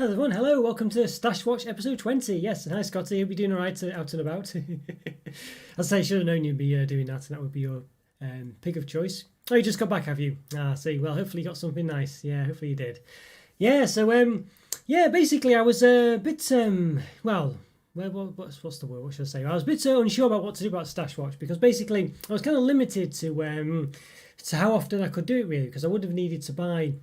Hello everyone, hello, welcome to Stash Watch episode 20. Yes, and hi Scotty, hope you're doing alright out and about. I'd say I should have known you'd be doing that, and that would be your pick of choice. Oh, you just got back, have you? Ah, see, well, hopefully you got something nice. Yeah, hopefully you did. Yeah, so, basically I was a bit, what's the word, what should I say? I was a bit unsure about what to do about Stash Watch, because basically I was kind of limited to how often I could do it, really, because I would have needed to buy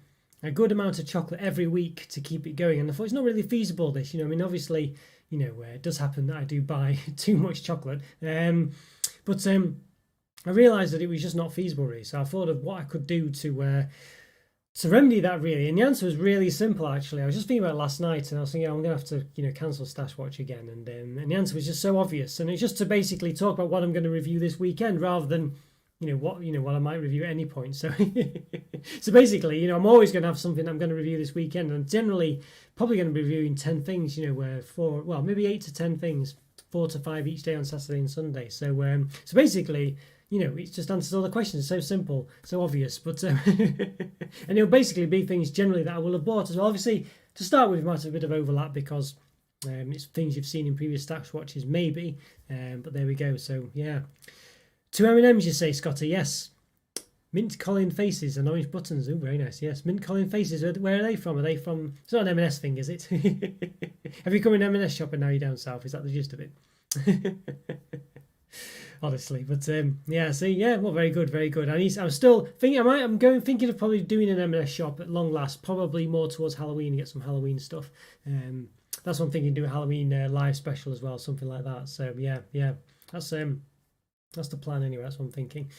a good amount of chocolate every week to keep it going, and I thought it's not really feasible. This, I mean, obviously, it does happen that I do buy too much chocolate, but I realised that it was just not feasible, really. So I thought of what I could do to remedy that, really, and the answer was really simple. Actually, I was just thinking about it last night, and I was thinking, I'm going to have to, cancel Stash Watch again, and the answer was just so obvious, and it's just to basically talk about what I'm going to review this weekend, rather than what I might review at any point. So so basically, I'm always going to have something I'm going to review this weekend, and generally probably going to be reviewing 10 things, maybe 8 to 10 things, 4 to 5 each day on Saturday and Sunday. So basically, it just answers all the questions. It's so simple, so obvious, but and it'll basically be things generally that I will have bought as well. Obviously, to start with, it might have a bit of overlap because it's things you've seen in previous Stash Watches, maybe, but there we go. So yeah. 2 M&Ms, you say, Scotty? Yes. Mint Colin faces and orange buttons. Oh, very nice. Yes, mint Colin faces. Where are they from? Are they from? It's not an M&S thing, is it? Have you come in M&S shopping now you're down south? Is that the gist of it? Honestly, but yeah. See, yeah. Well, very good, very good. I'm still thinking. Thinking of probably doing an M&S shop at long last. Probably more towards Halloween and get some Halloween stuff. That's what I'm thinking. Do a Halloween live special as well, something like that. So yeah. That's the plan anyway. That's what I'm thinking.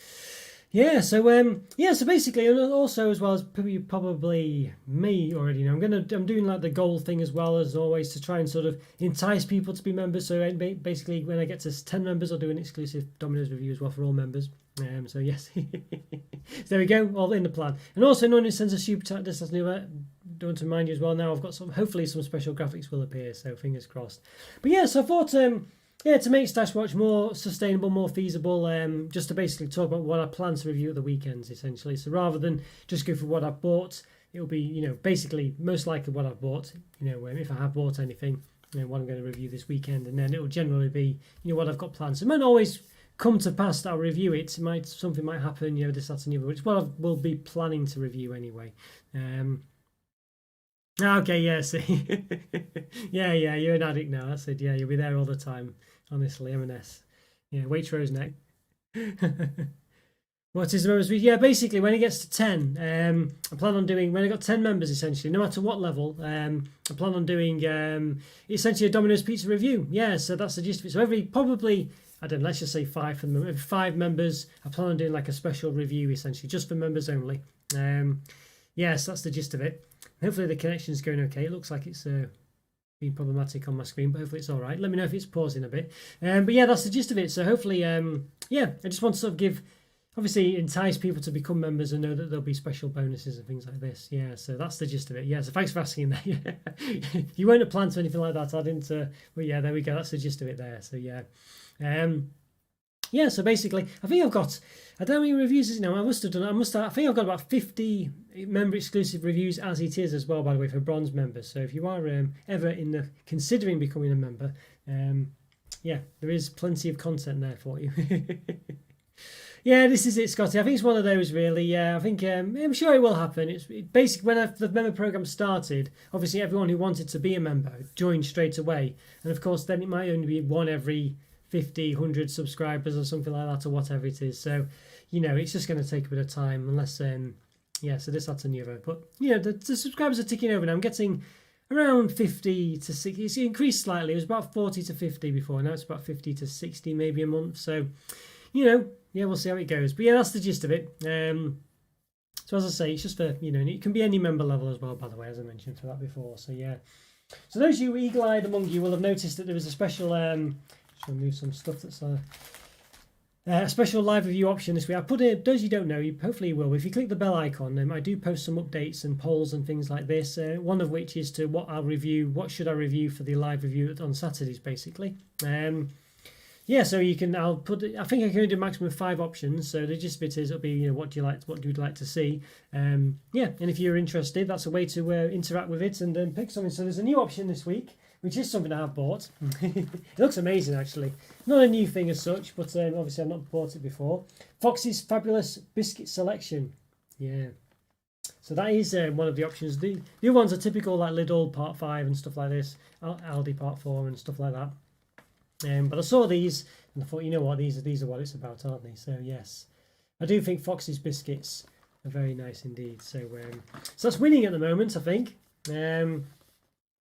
Yeah. So So basically, and also as well as you probably may already know, I'm doing like the goal thing as well as always to try and sort of entice people to be members. So basically, when I get to 10 members, I'll do an exclusive Domino's review as well for all members. So yes, so there we go, all in the plan. And also, no one sends a super chat. This has new. Don't want to remind you as well. Now I've got hopefully some special graphics will appear. So fingers crossed. But yeah, so I thought. To make Stash Watch more sustainable, more feasible, just to basically talk about what I plan to review at the weekends, essentially. So rather than just go for what I've bought, it'll be, basically most likely what I've bought, if I have bought anything, what I'm going to review this weekend. And then it'll generally be, what I've got planned. So it might not always come to pass that I'll review it. Something might happen, this, that, and the other, which is what I will be planning to review anyway. Okay, yeah, see. yeah, you're an addict now. I said, yeah, you'll be there all the time. Honestly, M&S. Yeah, Waitrose neck. What is the members? Yeah, basically, when it gets to 10, I plan on doing, when I got 10 members, essentially, no matter what level, I plan on doing essentially a Domino's Pizza review. Yeah, so that's the gist of it. So probably, I don't know, let's just say 5 for them. Every 5 members, I plan on doing like a special review, essentially, just for members only. Yes, that's the gist of it. Hopefully the connection's going okay. It looks like it's being problematic on my screen, but hopefully it's all right. Let me know if it's pausing a bit. But yeah, that's the gist of it. So hopefully, I just want to sort of obviously entice people to become members and know that there'll be special bonuses and things like this. Yeah, so that's the gist of it. Yeah, so thanks for asking that. You weren't a plan to anything like that. I didn't, but yeah, there we go. That's the gist of it there. So yeah. So basically, I think I don't know how many reviews is it now. I think I've got about 50 member exclusive reviews as it is as well, by the way, for bronze members. So if you are ever considering becoming a member, there is plenty of content there for you. Yeah, this is it, Scotty. I think it's one of those, really. Yeah, I think I'm sure it will happen. It's basically when the member program started. Obviously, everyone who wanted to be a member joined straight away, and of course, then it might only be one every 50, 100 subscribers or something like that, or whatever it is. So, it's just going to take a bit of time, unless so this, that, and the other. But the subscribers are ticking over now. I'm getting around 50 to 60. It's increased slightly. It was about 40 to 50 before. Now it's about 50 to 60 maybe a month. So, we'll see how it goes. But yeah, that's the gist of it. So as I say, it's just for, and it can be any member level as well, by the way, as I mentioned for that before. So yeah. So those of you eagle-eyed among you will have noticed that there was a special, just remove some stuff that's a special live review option this week. I put it, those you don't know, hopefully you will. If you click the bell icon, I do post some updates and polls and things like this. One of which is to what should I review for the live review on Saturdays, basically. yeah, so you can. I'll put. I think I can only do a maximum of 5 options. So the gist of it is, it'll be what do you like? What do you like to see? Yeah, and if you're interested, that's a way to interact with it and pick something. So there's a new option this week, which is something I have bought. It looks amazing, actually. Not a new thing as such, but obviously I've not bought it before. Fox's Fabulous Biscuit Selection. Yeah. So that is one of the options. The other ones are typical, like Lidl Part 5 and stuff like this, Aldi Part 4 and stuff like that. But I saw these and I thought, you know what, these are what it's about, aren't they? So yes, I do think Fox's biscuits are very nice indeed. So that's winning at the moment, I think.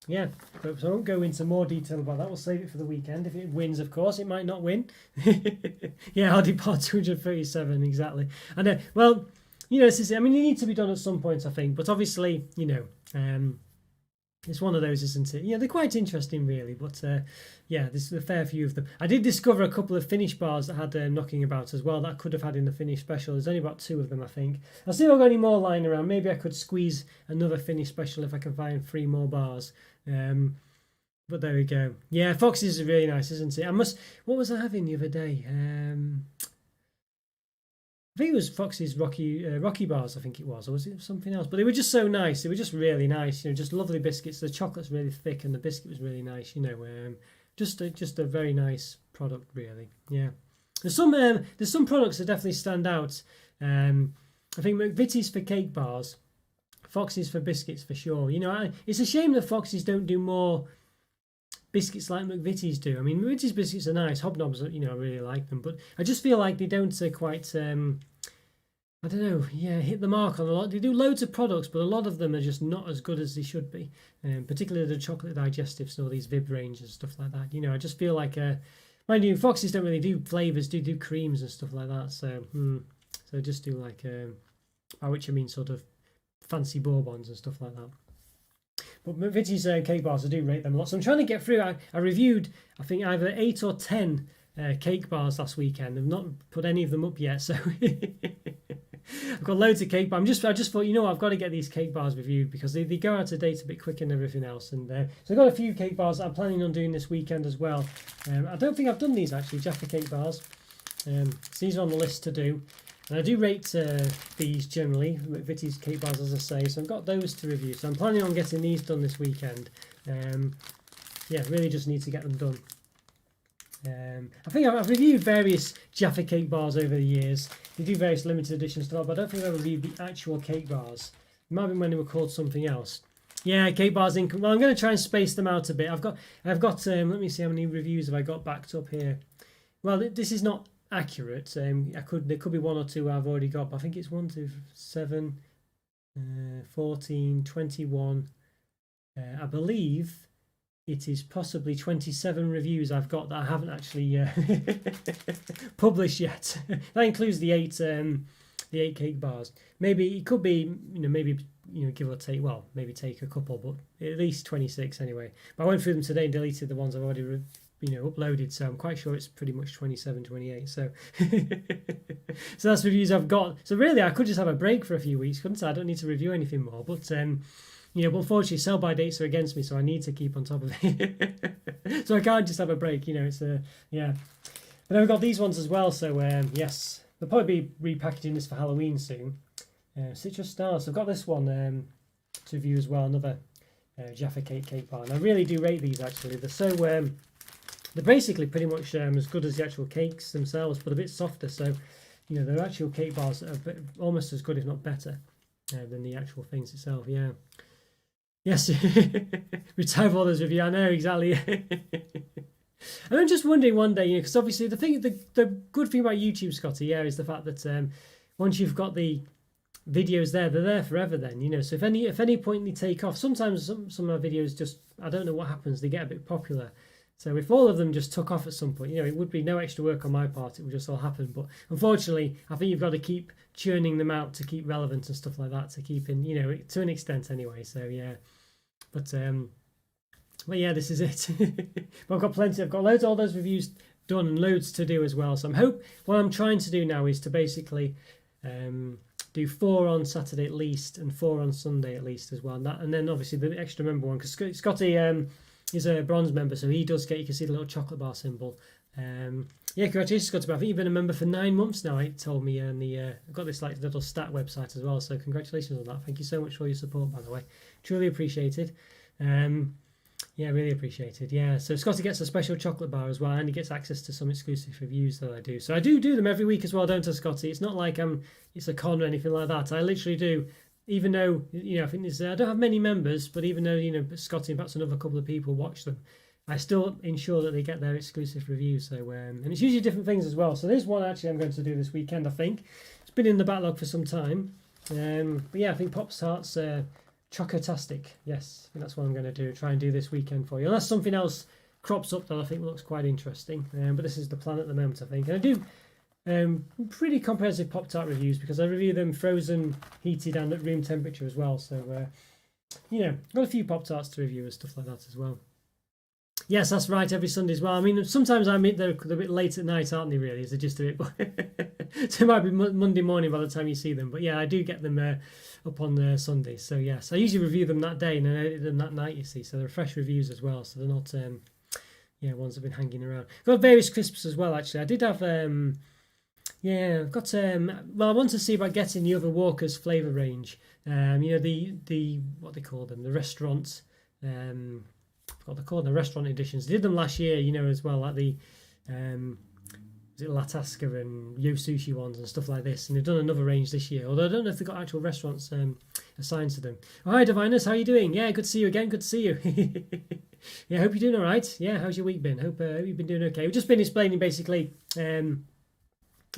Yeah, so I won't go into more detail about that. We'll save it for the weekend. If it wins, of course, it might not win. Yeah, Aldi Part 237, exactly. I know. Well, you know, this is. I mean, it needs to be done at some point, I think. But obviously, you know, it's one of those, isn't it? Yeah, they're quite interesting, really. But yeah, there's a fair few of them. I did discover a couple of Finnish bars that had knocking about as well that I could have had in the Finnish special. There's only about 2 of them, I think. I'll see if I've got any more lying around. Maybe I could squeeze another Finnish special if I can find 3 more bars. But there we go. Yeah, Fox's is really nice, isn't it? What was I having the other day? I think it was Fox's Rocky bars, I think it was, or was it something else? But they were just so nice. They were just really nice, you know, just lovely biscuits. The chocolate's really thick and the biscuit was really nice, you know. Just a very nice product, really. Yeah. There's some products that definitely stand out. I think McVitie's for cake bars, Fox's for biscuits for sure. You know, it's a shame that Fox's don't do more biscuits like McVitie's do. I mean, McVitie's biscuits are nice. Hobnobs, you know, I really like them, but I just feel like they don't quite. I don't know. Yeah, hit the mark on a lot. They do loads of products, but a lot of them are just not as good as they should be. Particularly the chocolate digestives and all these Vib range and stuff like that. You know, I just feel like, mind you, Fox's don't really do flavors. Do creams and stuff like that. So just do like, by which I mean sort of fancy bourbons and stuff like that. But McVitie's cake bars, I do rate them a lot. So I'm trying to get through. I reviewed, I think, either 8 or 10 cake bars last weekend. I've not put any of them up yet, so I've got loads of cake bars. I just thought, you know what, I've got to get these cake bars reviewed because they go out of date a bit quicker than everything else. And so I've got a few cake bars that I'm planning on doing this weekend as well. I don't think I've done these actually, Jaffa cake bars. So these are on the list to do. And I do rate these generally, McVitie's cake bars, as I say, so I've got those to review. So I'm planning on getting these done this weekend. Yeah, really just need to get them done. I think I've reviewed various Jaffa cake bars over the years. They do various limited edition stuff, but I don't think I've ever reviewed the actual cake bars. It might be when they were called something else. Yeah, cake bars in. Well, I'm going to try and space them out a bit. I've got. Let me see how many reviews have I got backed up here. Well, this is not accurate. There could be 1 or 2 I've already got, but I think it's 1, 2, 7, 14, 21. I believe it is possibly 27 reviews I've got that I haven't actually published yet. That includes the 8 cake bars. Maybe it could be, give or take. Well, maybe take a couple, but at least 26 anyway. But I went through them today and deleted the ones I've already uploaded, so I'm quite sure it's pretty much 27, 28. So so that's reviews I've got. So really I could just have a break for a few weeks, couldn't I? I don't need to review anything more, but but unfortunately sell by dates are against me, so I need to keep on top of it. So I can't just have a break, it's yeah. But then we've got these ones as well, so yes, they'll probably be repackaging this for Halloween soon. Citrus Stars, so I've got this one to review as well, another Jaffa cake bar, and I really do rate these actually. They're so they're basically pretty much as good as the actual cakes themselves, but a bit softer. So, they're actual cake bars that are almost as good, if not better, than the actual things itself. Yeah. Yes. Retire all those reviews. I know, exactly. And I'm just wondering one day, because obviously the good thing about YouTube, Scotty, yeah, is the fact that once you've got the videos there, they're there forever then, so if any point they take off, sometimes some of my videos just, I don't know what happens, they get a bit popular. So if all of them just took off at some point, it would be no extra work on my part. It would just all happen. But unfortunately, I think you've got to keep churning them out to keep relevant and stuff like that, to keep in, to an extent anyway. So yeah, but yeah, this is it. But I've got plenty. I've got all those reviews done and loads to do as well. So what I'm trying to do now is to basically do 4 on Saturday at least and 4 on Sunday at least as well. And then obviously the extra member one, because Scotty. He's a bronze member, so he does get, you can see the little chocolate bar symbol Yeah, congratulations, Scott. I think you've been a member for 9 months now. It told me, and I've got this like little stat website as well. So congratulations on that. Thank you so much for your support, by the way. Truly appreciated. Yeah, really appreciated. Yeah, so Scotty gets a special chocolate bar as well, and he gets access to some exclusive reviews that I do. So I do them every week as well, don't I, Scotty? It's not like it's a con or anything like that. I literally do. Even though I think I don't have many members, but even though Scotty and perhaps another couple of people watch them, I still ensure that they get their exclusive reviews. So and it's usually different things as well. So there's one actually I'm going to do this weekend. I think it's been in the backlog for some time. But yeah, I think Pop Tarts Chocotastic. Yes, I think that's what I'm going to do. Try and do this weekend for you. Unless something else crops up that I think looks quite interesting. But this is the plan at the moment, I think. And I do pretty comprehensive Pop Tart reviews because I review them frozen, heated, and at room temperature as well. So got a few Pop Tarts to review and stuff like that as well. Yes, that's right. Every Sunday as well. I mean, sometimes they're a bit late at night, aren't they? Really, is it just a bit? So it might be Monday morning by the time you see them. But yeah, I do get them up on Sundays. So yes, I usually review them that day and then edit them that night. You see, so they're fresh reviews as well. So they're not ones that've been hanging around. Got various crisps as well. Actually, I did have I've got well, I want to see about getting the other Walker's flavour range. The what they call them, the restaurant. What they're called, the restaurant editions. They did them last year, as well, like the is it Lataska and Yo Sushi ones and stuff like this. And they've done another range this year, although I don't know if they've got actual restaurants assigned to them. Oh, hi, Divinus, how are you doing? Yeah, good to see you again. Good to see you. Yeah, hope you're doing all right. Yeah, how's your week been? Hope you've been doing okay. We've just been explaining basically. I've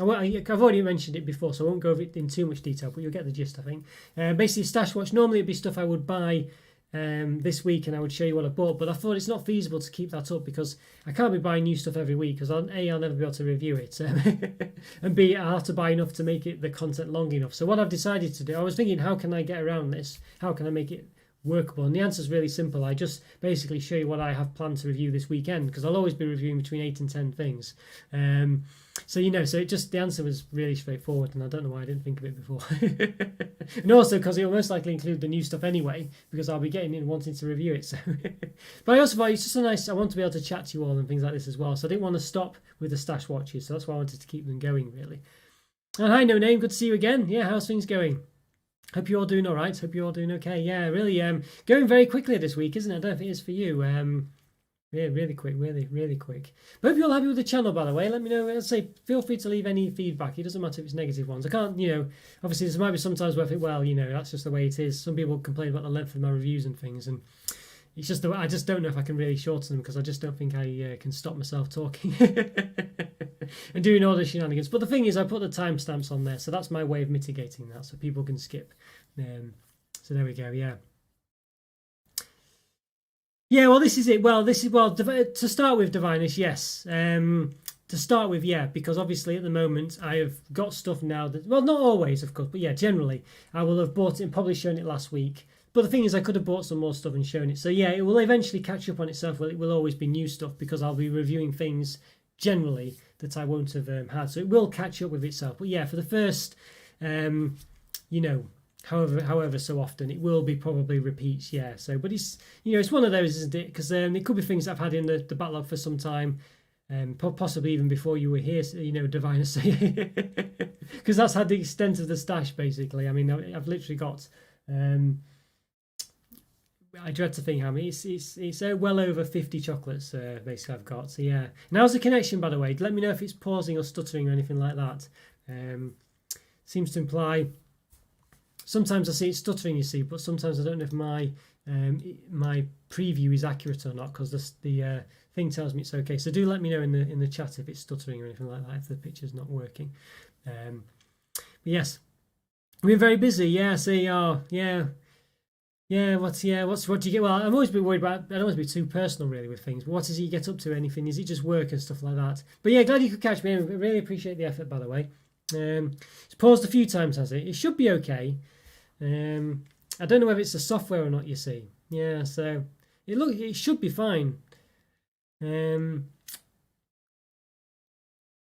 already mentioned it before, so I won't go over it in too much detail, but you'll get the gist, I think. Basically, Stash Watch, normally it'd be stuff I would buy this week and I would show you what I bought, but I thought it's not feasible to keep that up because I can't be buying new stuff every week because I'll never be able to review it and B, I'll have to buy enough to make it the content long enough. So what I've decided to do, I was thinking, how can I get around this? How can I make it workable? And the answer is really simple. I just basically show you what I have planned to review this weekend because I'll always be reviewing between 8 and 10 things. So the answer was really straightforward, and I don't know why I didn't think of it before. And also because it will most likely include the new stuff anyway, because I'll be getting in wanting to review it. So, but I also thought it's just I want to be able to chat to you all and things like this as well. So I didn't want to stop with the Stash Watches, so that's why I wanted to keep them going really. And hi, No Name, good to see you again. Yeah, how's things going? Hope you're all doing all right. Hope you're all doing okay. Yeah, really going very quickly this week, isn't it? I don't know if it is for you. Yeah, really quick, really quick. But hope you're all happy with the channel, by the way. Let me know. Let's say, feel free to leave any feedback. It doesn't matter if it's negative ones. I can't, obviously there might be sometimes where I think, well, that's just the way it is. Some people complain about the length of my reviews and things, and it's just I just don't know if I can really shorten them because I just don't think I can stop myself talking and doing all the shenanigans. But the thing is, I put the timestamps on there, so that's my way of mitigating that, so people can skip. So there we go. Yeah. Yeah, well, this is it. To start with, Divinus, yes. To start with, yeah, because obviously at the moment I have got stuff now that, well, not always, of course, but yeah, generally I will have bought it and probably shown it last week. But the thing is, I could have bought some more stuff and shown it. So yeah, it will eventually catch up on itself. Well, it will always be new stuff because I'll be reviewing things generally that I won't have had. So it will catch up with itself. But yeah, for the first, however so often it will be probably repeats, yeah. So but it's it's one of those, isn't it? Because it could be things I've had in the backlog for some time, possibly even before you were here, Divinus, because that's had the extent of the stash basically. I mean, I've literally got I dread to think how many. It's well over 50 chocolates basically I've got. So yeah, now's the connection, by the way. Let me know if it's pausing or stuttering or anything like that. Seems to imply. Sometimes I see it stuttering, you see, but sometimes I don't know if my preview is accurate or not because the thing tells me it's okay. So do let me know in the chat if it's stuttering or anything like that, if the picture's not working. But yes, we're very busy. Yeah, so yeah. What do you get? Well, I'm always a bit worried about. I don't want to be too personal really with things. But what does he get up to? Anything? Is it just work and stuff like that? But yeah, glad you could catch me. I really appreciate the effort, by the way. It's paused a few times, has it? It should be okay. I don't know whether it's the software or not, you see. Yeah, so it should be fine.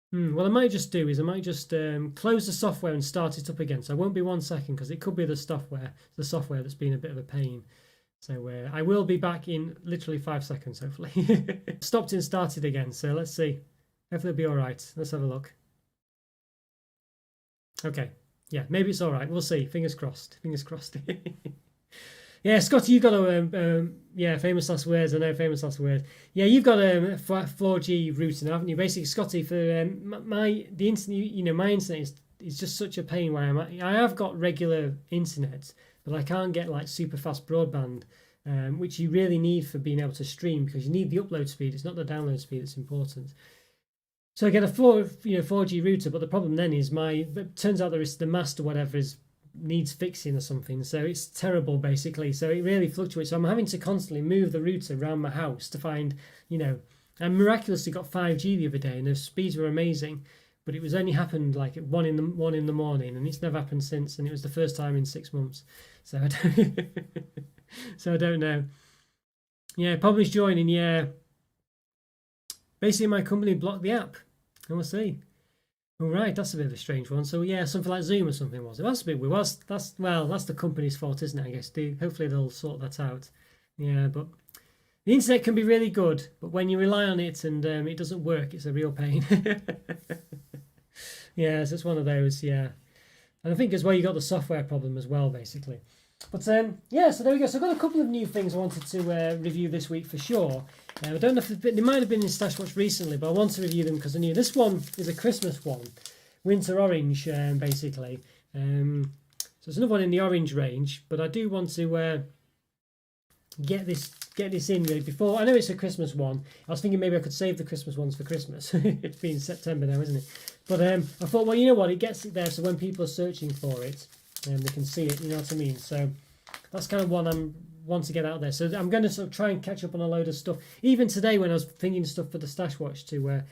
What I might just do is close the software and start it up again. So it won't be 1 second because it could be the software that's been a bit of a pain. So I will be back in literally 5 seconds, hopefully. Stopped and started again. So let's see. Hopefully it'll be all right. Let's have a look. Okay. Yeah, maybe it's all right. We'll see. Fingers crossed. Fingers crossed. Yeah, Scotty, you've got a yeah, famous last words. I know, famous last words. Yeah, you've got a 4G router, haven't you? Basically, Scotty, for the internet, my internet is just such a pain where I'm at. I have got regular internet, but I can't get like super fast broadband, which you really need for being able to stream, because you need the upload speed. It's not the download speed that's important. So I get a 4G router, but the problem then is it turns out the mast or whatever needs fixing or something, so it's terrible basically. So it really fluctuates. So I'm having to constantly move the router around my house to find, I miraculously got 5G the other day, and the speeds were amazing, but it was only happened like at 1 in the morning, and it's never happened since, and it was the first time in 6 months. So I don't, so I don't know. Yeah, problem is joining. Yeah, basically my company blocked the app, and we'll see. All right, that's a bit of a strange one. So yeah, something like Zoom or something was it? That's a bit weird. That's the company's fault, isn't it? I guess. Hopefully they'll sort that out. Yeah, but the internet can be really good, but when you rely on it and it doesn't work, it's a real pain. Yeah, so it's one of those. Yeah, and I think as well you got the software problem as well, basically. But yeah, so there we go. So I've got a couple of new things I wanted to review this week for sure. I don't know if they might have been in Stash Watch recently, but I want to review them because I knew this one is a Christmas one, Winter Orange, basically. So it's another one in the orange range, but I do want to get this in really before. I know it's a Christmas one. I was thinking maybe I could save the Christmas ones for Christmas. It's been September now, isn't it? But I thought, well, you know what? It gets it there, so when people are searching for it, they can see it. You know what I mean? So that's kind of one I want to get out there. So I'm going to sort of try and catch up on a load of stuff. Even today, when I was thinking stuff for the Stash Watch to, I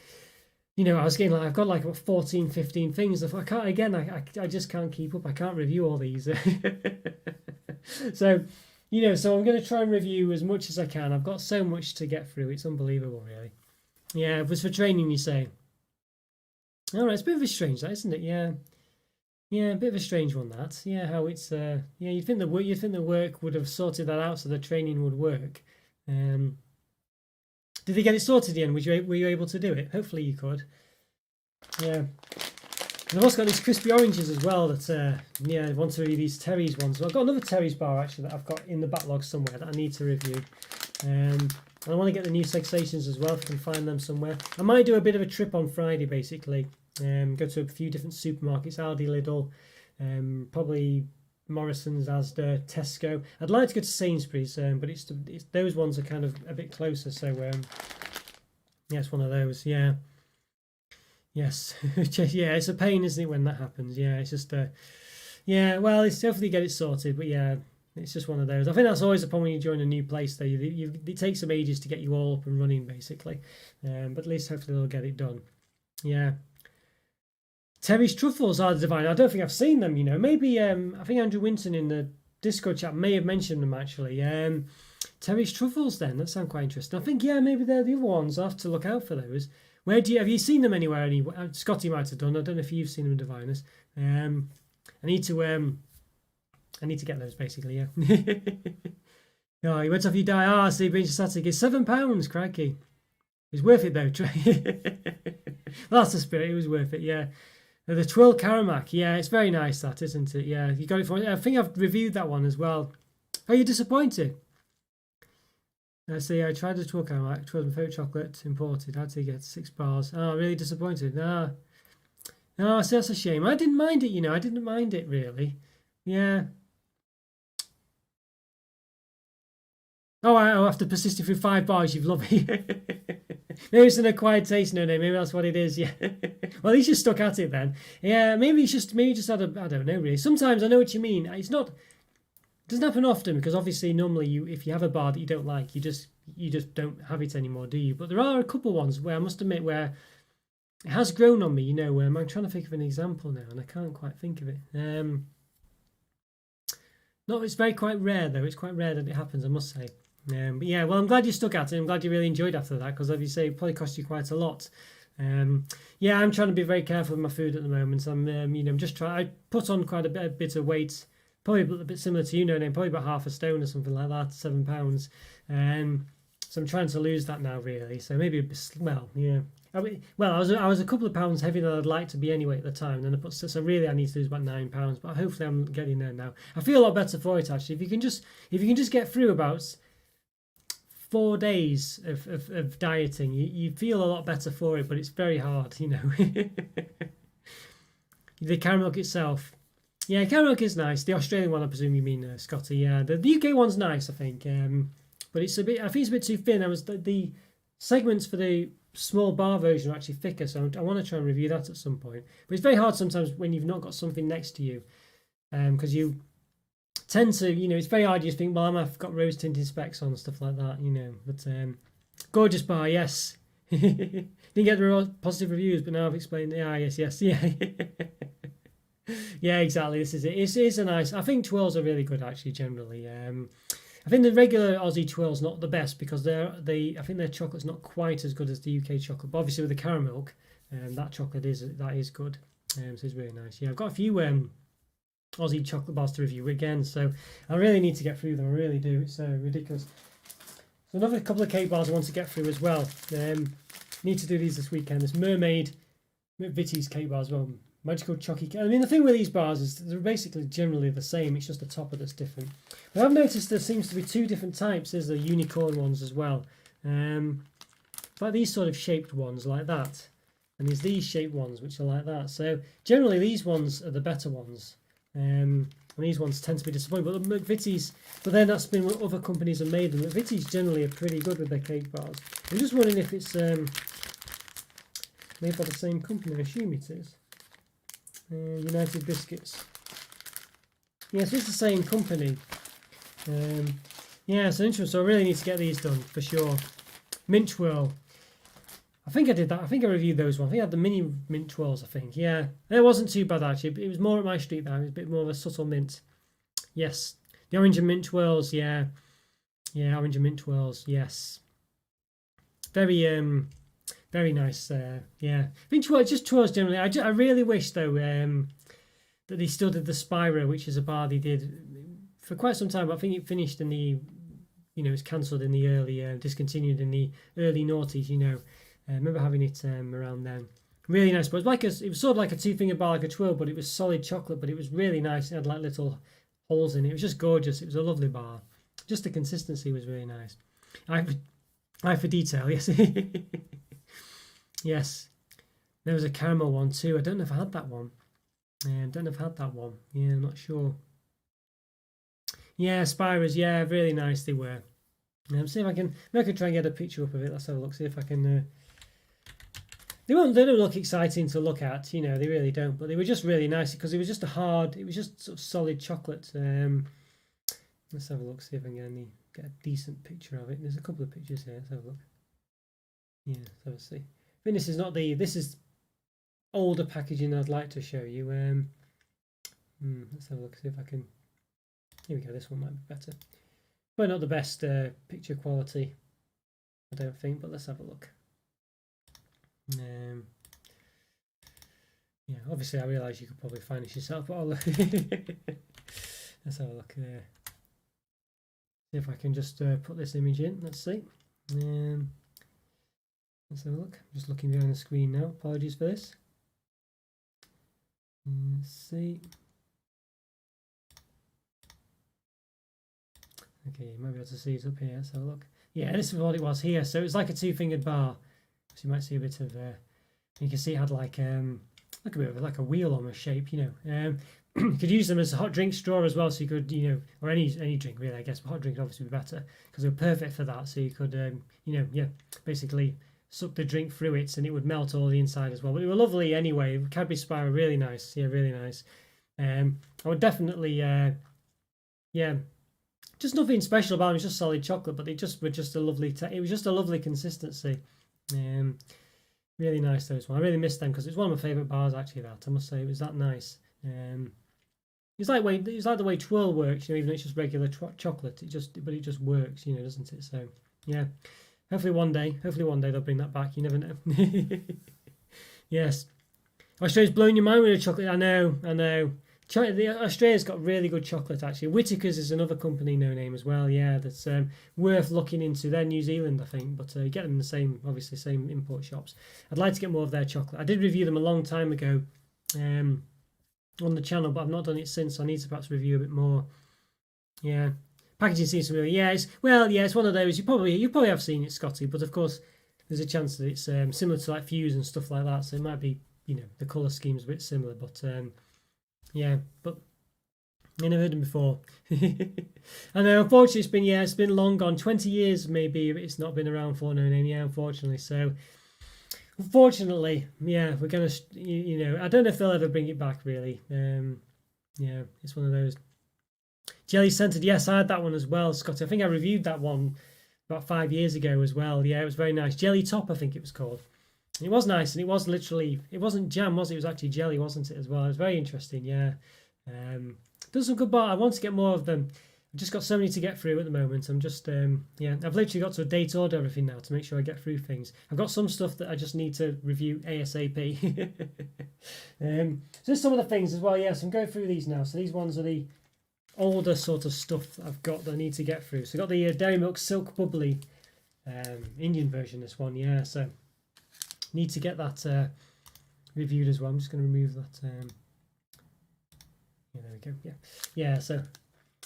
was getting I've got like 14, 15 things. I can't again. I just can't keep up. I can't review all these. So. So I'm going to try and review as much as I can. I've got so much to get through. It's unbelievable, really. Yeah, it was for training, you say. All right, it's a bit of a strange, that, isn't it? Yeah, a bit of a strange one, that. Yeah, how it's. You'd think the work would have sorted that out so the training would work. Did they get it sorted at the end? Were you able to do it? Hopefully you could. Yeah. And I've also got these crispy oranges as well that, I want to review these Terry's ones. So I've got another Terry's bar, actually, that I've got in the backlog somewhere that I need to review. And I want to get the new Sexations as well, if I can find them somewhere. I might do a bit of a trip on Friday, basically. Go to a few different supermarkets, Aldi, Lidl, probably Morrison's, Asda, Tesco. I'd like to go to Sainsbury's, but it's those ones are kind of a bit closer. So, yeah, it's one of those, yeah. Yes, yeah, it's a pain, isn't it, when that happens? Yeah, it's just well, it's definitely get it sorted, but yeah, it's just one of those. I think that's always the problem when you join a new place, though. It takes some ages to get you all up and running, basically, but at least hopefully they'll get it done. Yeah. Terry's truffles are divine. I don't think I've seen them. Maybe I think Andrew Winton in the Discord chat may have mentioned them actually. Terry's truffles, then that sounds quite interesting. I think maybe they're the other ones. I'll have to look out for those. Have you seen them anywhere? Scotty might have done. I don't know if you've seen them in Diviners. I need to get those basically. Yeah. Oh, he went off. You die. See, being static is £7. Crikey, it's worth it though. Well, that's the spirit. It was worth it. Yeah. The Twill Karamak. Yeah, it's very nice. That isn't it? Yeah, you got it for. I think I've reviewed that one as well. Are you disappointed? I see. I tried the Twill Karamak. It was my favourite chocolate imported. Had to get 6 bars. Oh, really disappointed. No, see, that's a shame. I didn't mind it. I didn't mind it really. Yeah. Oh, after persisting through 5 bars, you've loved it. Maybe it's an acquired taste, no. Maybe that's what it is. Yeah. Well, at least you stuck at it then. Yeah. Maybe you just had a. I don't know really. Sometimes I know what you mean. It's not. It doesn't happen often because obviously normally if you have a bar that you don't like, you just don't have it anymore, do you? But there are a couple ones where I must admit where it has grown on me. I'm trying to think of an example now and I can't quite think of it. No, it's quite rare though. It's quite rare that it happens, I must say. But yeah, well, I'm glad you stuck at it. I'm glad you really enjoyed after that because, as you say, it probably cost you quite a lot. Yeah, I'm trying to be very careful with my food at the moment. I'm just trying. I put on quite a bit of weight. Probably a bit similar to probably about half a stone or something like that, £7. So I'm trying to lose that now, really. So maybe yeah. I was a couple of pounds heavier than I'd like to be anyway at the time. And then so really I need to lose about £9, but hopefully I'm getting there now. I feel a lot better for it actually. If you can just get through about 4 days of dieting, you feel a lot better for it, but it's very hard, you know. The caramel milk itself. Yeah, caramel milk is nice. The Australian one, I presume you mean, Scotty. Yeah, the UK one's nice, I think. But it's a bit. I think it's a bit too thin. The segments for the small bar version are actually thicker, so I want to try and review that at some point. But it's very hard sometimes when you've not got something next to you, because you tend to, you know, it's very hard. You think, well, I've got rose tinted specs on and stuff like that, you know. But gorgeous bar, yes. Didn't get the positive reviews, but now I've explained. Yeah, yes, yeah. Yeah, exactly. This is it. It's a nice. I think twirls are really good actually. Generally, I think the regular Aussie twirl's not the best because I think their chocolate's not quite as good as the UK chocolate. But obviously with the caramel milk, that chocolate is good. So it's really nice. Yeah, I've got a few Aussie chocolate bars to review again, so I really need to get through them. I really do. It's ridiculous. So another couple of cake bars I want to get through as well. Need to do these this weekend. This Mermaid McVitie's cake bar as well. Magical Chocky. I mean, the thing with these bars is they're basically generally the same. It's just the topper that's different. But I've noticed there seems to be two different types. There's the unicorn ones as well. Like these sort of shaped ones like that. And there's these shaped ones which are like that. So generally these ones are the better ones. And these ones tend to be disappointing. But the McVitie's, but then that's been what other companies have made them. McVitie's generally are pretty good with their cake bars. I'm just wondering if it's made by the same company. I assume it is. United Biscuits. Yeah, so it's the same company. Yeah, so interesting. So I really need to get these done for sure. Mint twirl. I think I did that. I think I reviewed those ones. I think I had the mini mint twirls, I think. Yeah, it wasn't too bad actually. It was more at my street though. It was a bit more of a subtle mint. Yes. The orange and mint twirls, yeah. Yeah, orange and mint twirls, yes. Very nice. Yeah, I think just twirls generally. I really wish though that they still did the Spyro, which is a bar they did for quite some time. But I think it finished in the, you know, it's cancelled in the early, discontinued in the early noughties. You know, I remember having it around then. Really nice, but it was sort of like a two-finger bar, like a twirl, but it was solid chocolate. But it was really nice. It had like little holes in it. It was just gorgeous. It was a lovely bar. Just the consistency was really nice. Eye for detail, yes. Yes, there was a caramel one too. I don't know if I had that one. Yeah, I'm not sure. Yeah, Spyros. Yeah, really nice they were. See if I can. Maybe I could try and get a picture up of it. Let's have a look. See if I can. They don't look exciting to look at. You know, they really don't. But they were just really nice because it was just it was just sort of solid chocolate. Let's have a look. See if I can get a decent picture of it. There's a couple of pictures here. Let's have a look. Yeah, let's see. I think this is older packaging I'd like to show you. Let's have a look, see if I can. Here we go. This one might be better. But not the best picture quality, I don't think. But let's have a look. Yeah, obviously I realise you could probably find this yourself, but let's have a look there. See if I can just put this image in. Let's see. Let's have a look. I'm just looking behind the screen now. Apologies for this. Let's see. Okay, you might be able to see it up here. Let's have a look. Yeah, this is what it was here. So it's like a two-fingered bar. So you might see a bit of. You can see it had like a bit of like a wheel on the shape. You know, you could use them as a hot drink straw as well. So you could, you know, or any drink really, I guess. But hot drink would obviously be better because they're perfect for that. So you could, you know, yeah, basically suck the drink through it and it would melt all the inside as well. But they were lovely anyway. Cadbury Spyro, really nice. Yeah, really nice. I would definitely, yeah, just nothing special about them. It's just solid chocolate, but they just were just a lovely. It was just a lovely consistency. Really nice those one. I really missed them because it's one of my favourite bars actually. That I must say it was that nice. It's like the way twirl works. You know, even though it's just regular chocolate, it just works. You know, doesn't it? So yeah. Hopefully one day they'll bring that back. You never know. Yes. Australia's blowing your mind with the chocolate. I know. Australia's got really good chocolate actually. Whittaker's is another company, no name as well. Yeah, that's worth looking into. They're New Zealand, I think, but you get them in the same, obviously, same import shops. I'd like to get more of their chocolate. I did review them a long time ago on the channel, but I've not done it since. I need to perhaps review a bit more. Yeah, packaging seems to be it's one of those. You probably have seen it, Scotty, but of course there's a chance that it's similar to like Fuse and stuff like that. So it might be the colour scheme's a bit similar, but. Yeah, but I never heard them before. And unfortunately, it's been long gone. 20 years maybe it's not been around for no name. Yeah, unfortunately. So, unfortunately, yeah, we're gonna. I don't know if they'll ever bring it back. Really. Yeah, it's one of those. Jelly scented. Yes, I had that one as well, Scotty. I think I reviewed that one about 5 years ago as well. Yeah, it was very nice. Jelly Top, I think it was called. It was nice, and it wasn't jam, was it? It was actually jelly, wasn't it, as well? It was very interesting, yeah. Done some good bar. I want to get more of them. I've just got so many to get through at the moment. I'm just, I've literally got to a date order everything now to make sure I get through things. I've got some stuff that I just need to review ASAP. So there's some of the things as well, yes. I'm going through these now. So these ones are the older sort of stuff that I've got that I need to get through. So I've got the Dairy Milk Silk Bubbly Indian version, this one, yeah. So need to get that reviewed as well. I'm just going to remove that. There we go. Yeah. So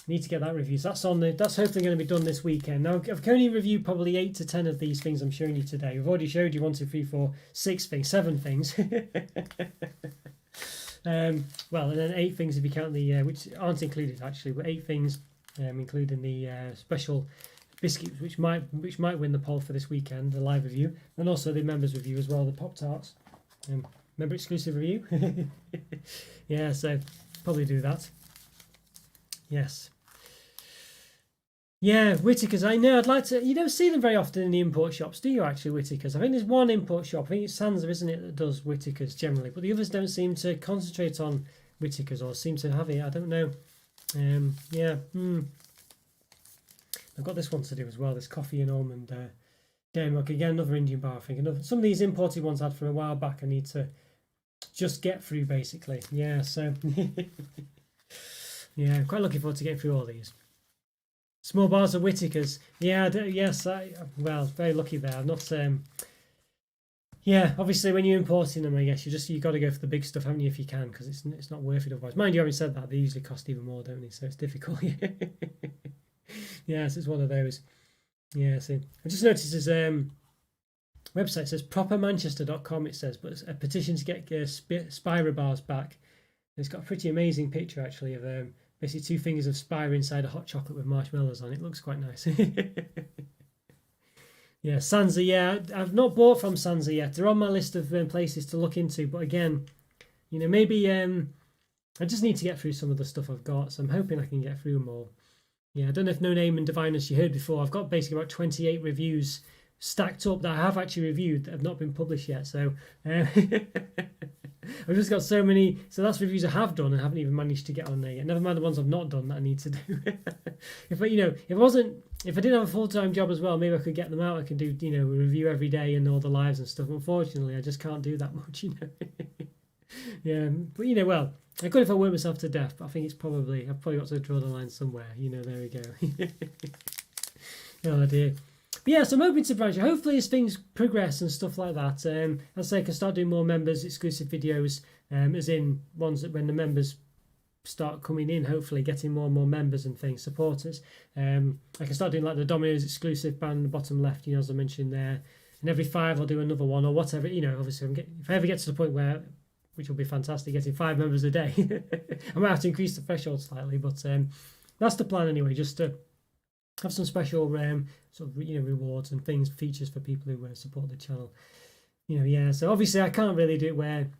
need to get that reviewed. So that's hopefully going to be done this weekend. Now I've only reviewed probably 8 to 10 of these things I'm showing you today. We've already showed you 1, 2, 3, 4, 6 things, 7 things. Well, and then 8 things if you count the which aren't included actually, but 8 things including the special biscuits, which might win the poll for this weekend, the live review, and also the members review as well, the Pop-Tarts, member exclusive review. Yeah, so probably do that. Yes. Yeah, Whittaker's. I know. I'd like to. You don't see them very often in the import shops, do you? Actually, Whittaker's. I think there's one import shop. I think it's Sansa, isn't it, that does Whittaker's generally, but the others don't seem to concentrate on Whittaker's or seem to have it. I don't know. Yeah. I've got this one to do as well, this coffee and almond dairy milk. Again, another Indian bar, I think. Some of these imported ones I had from a while back I need to just get through, basically. Yeah, so... yeah, I'm quite looking forward to getting through all these. Small bars of Whittaker's. Yeah, yes, well, very lucky there. I'm not... yeah, obviously when you're importing them, I guess you got to go for the big stuff, haven't you, if you can, because it's not worth it otherwise. Mind you, having said that, they usually cost even more, don't they? So it's difficult. Yes, it's one of those. Yeah, see. I just noticed his website says propermanchester.com, it says, but it's a petition to get Spira bars back. And it's got a pretty amazing picture, actually, of basically 2 fingers of Spira inside a hot chocolate with marshmallows on it. It looks quite nice. Yeah, Sansa, yeah. I've not bought from Sansa yet. They're on my list of places to look into, but again, maybe I just need to get through some of the stuff I've got, so I'm hoping I can get through them all. Yeah, I don't know if No Name and Divinus you heard before. I've got basically about 28 reviews stacked up that I have actually reviewed that have not been published yet. So I've just got so many. So that's reviews I have done and haven't even managed to get on there yet. Never mind the ones I've not done that I need to do. If I didn't have a full-time job as well, maybe I could get them out. I could do a review every day and all the lives and stuff. Unfortunately, I just can't do that much. Yeah, but well, I could if I worked myself to death, but I think I've probably got to draw the line somewhere. There we go. Oh dear. But yeah, so I'm hoping to branch. Hopefully, as things progress and stuff like that, I say I can start doing more members exclusive videos, as in ones that when the members start coming in, hopefully getting more and more members and things, supporters. I can start doing like the Domino's exclusive band, the bottom left, as I mentioned there, and every 5 I'll do another one or whatever. Obviously, if I ever get to the point where, which will be fantastic, getting 5 members a day. I might have to increase the threshold slightly, but that's the plan anyway, just to have some special rewards and things, features for people who support the channel. Yeah, so obviously I can't really do it where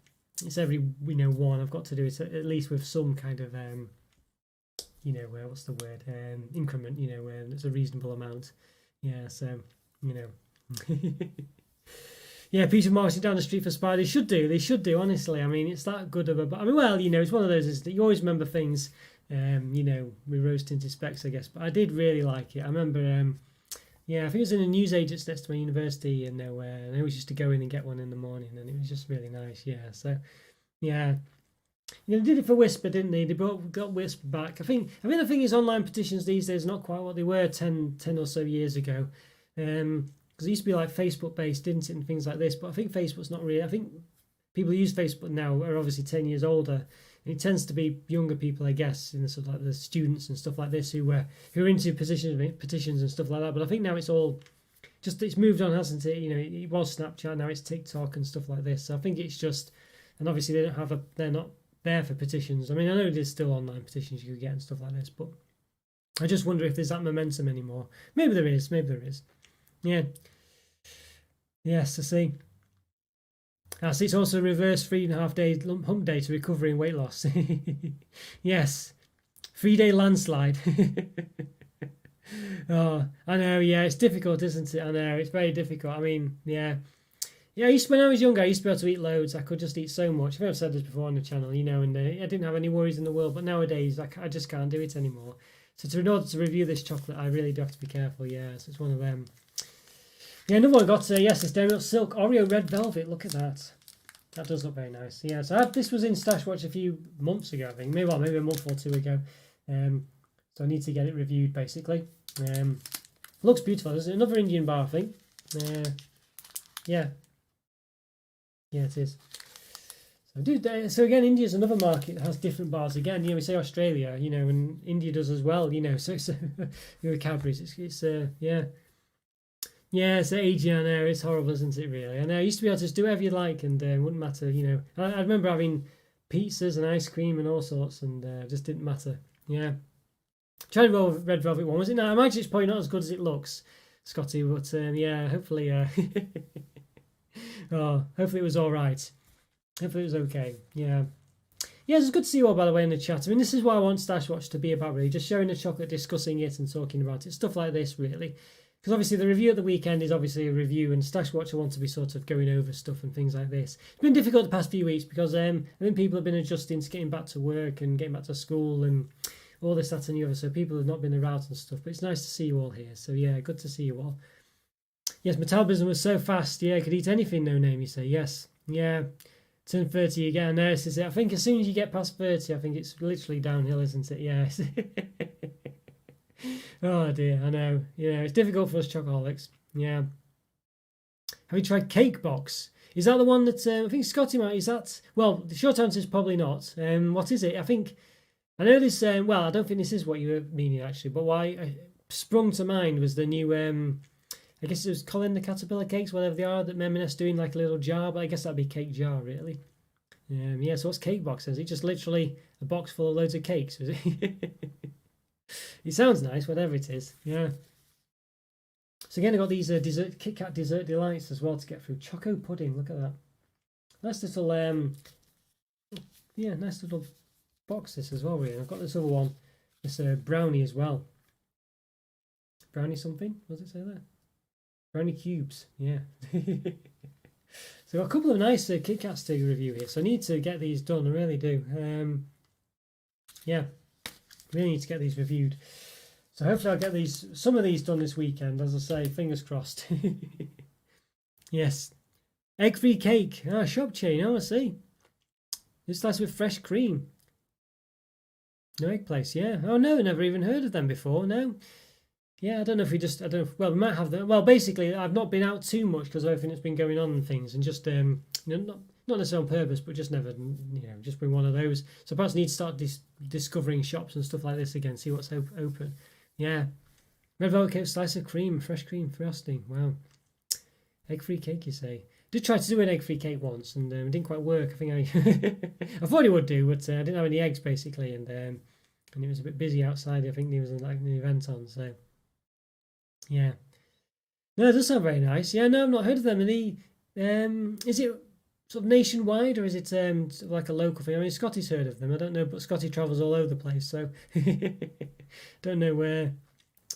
it's every one. I've got to do it at least with some kind of what's the word, increment, where it's a reasonable amount. Yeah, so yeah, Peter marching down the street for Spy. They should do, honestly. I mean, it's that good of a... it's one of those, is that you always remember things, with rose-tinted specs, I guess. But I did really like it. I remember, I think it was in a newsagents next to my university, and I always used to go in and get one in the morning, and it was just really nice, yeah. So, yeah. You know, they did it for Whisper, didn't they? They got Whisper back. The thing is, online petitions these days are not quite what they were 10 or so years ago. Because it used to be like Facebook based, didn't it, and things like this. But I think Facebook's not really. I think people who use Facebook now are obviously 10 years older. And it tends to be younger people, I guess, in the sort of like the students and stuff like this who are into petitions and stuff like that. But I think now it's all just it's moved on, hasn't it? You know, it was Snapchat, now it's TikTok and stuff like this. So I think it's just, and obviously they're not there for petitions. I mean, I know there's still online petitions you could get and stuff like this, but I just wonder if there's that momentum anymore. Maybe there is. Yeah. Yes, I see. So it's also reverse 3.5 day hump day to recovery and weight loss. Yes. 3-day landslide. Oh, I know, yeah, it's difficult, isn't it? I know, it's very difficult. I mean, yeah. Yeah, when I was younger, I used to be able to eat loads. I could just eat so much. I think I've said this before on the channel, you know, and I didn't have any worries in the world. But nowadays, I just can't do it anymore. So in order to review this chocolate, I really do have to be careful. Yeah, so it's one of them. Yeah, another one I got, yes, it's Dairy Milk Silk Oreo Red Velvet. Look at that. That does look very nice. Yeah, so this was in Stash Watch a few months ago, I think. Maybe a month or two ago. So I need to get it reviewed, basically. Looks beautiful. There's another Indian bar, I think. Yeah. Yeah, it is. So again, India's another market that has different bars. Again, you know, we say Australia, you know, and India does as well, you know. So you're Cadbury's. It's yeah. Yeah, it's aging. I know, it's horrible, isn't it? Really, I know. I used to be able to just do whatever you like, and it wouldn't matter. You know, I remember having pizzas and ice cream and all sorts, and it just didn't matter. Yeah. Try the Red Velvet one. Was it? No, I imagine it's probably not as good as it looks, Scotty. But yeah, hopefully, oh, hopefully it was all right. Hopefully it was okay. Yeah. Yeah, it's good to see you all, by the way, in the chat. I mean, this is what I want Stash Watch to be about, really. Just sharing the chocolate, discussing it and talking about it. Stuff like this, really. Because obviously the review at the weekend is obviously a review, and Stash Watch I want to be sort of going over stuff and things like this. It's been difficult the past few weeks because I think people have been adjusting to getting back to work and getting back to school and all this, that and the other. So people have not been around and stuff. But it's nice to see you all here. So yeah, good to see you all. Yes, metabolism was so fast. Yeah, could eat anything, no name, you say. Yes. Yeah. Turn 30 again. No, this is it. I think as soon as you get past 30, I think it's literally downhill, isn't it? Yes. Oh dear, I know. Yeah, it's difficult for us chocoholics. Yeah. Have you tried Cake Box? Is that the one that I think Scotty might? Is that? Well, the short answer is probably not. What is it? I know this. Well, I don't think this is what you were meaning actually. But why sprung to mind was the new. I guess it was Colin the Caterpillar cakes, whatever they are, that M&S doing like a little jar. But I guess that'd be cake jar, really. Yeah. So what's Cake Box? Is it just literally a box full of loads of cakes? Is it? It sounds nice, whatever it is. Yeah. So again, I got these Kit Kat dessert delights as well to get through. Choco pudding. Look at that. Nice little nice little box this as well. Really. I've got this other one, this brownie as well. Brownie something? What does it say there? Brownie cubes. Yeah. So I've got a couple of nice Kit Kats to review here. So I need to get these done. I really do. Yeah. Really need to get these reviewed. So hopefully I'll get some of these done this weekend. As I say, fingers crossed. Yes. Egg-free cake. Shop chain. I see. This starts with fresh cream. No egg place, yeah. Oh no, never even heard of them before. No. Yeah, I don't know if well, we might have them. Well, basically, I've not been out too much because of everything that's been going on and things, and just not necessarily on purpose, but just never, just been one of those. So perhaps I need to start discovering shops and stuff like this again, see what's open. Yeah. Red velvet cake, slice of cream, fresh cream, frosting. Wow. Egg-free cake, you say? Did try to do an egg-free cake once, and it didn't quite work. I think I thought it would do, but I didn't have any eggs basically, and it was a bit busy outside. I think there was like an event on, so yeah. No, it does sound very nice. Yeah, no, I've not heard of them. Is it sort of nationwide, or is it sort of like a local thing? I mean, Scotty's heard of them. I don't know, but Scotty travels all over the place, so don't know where.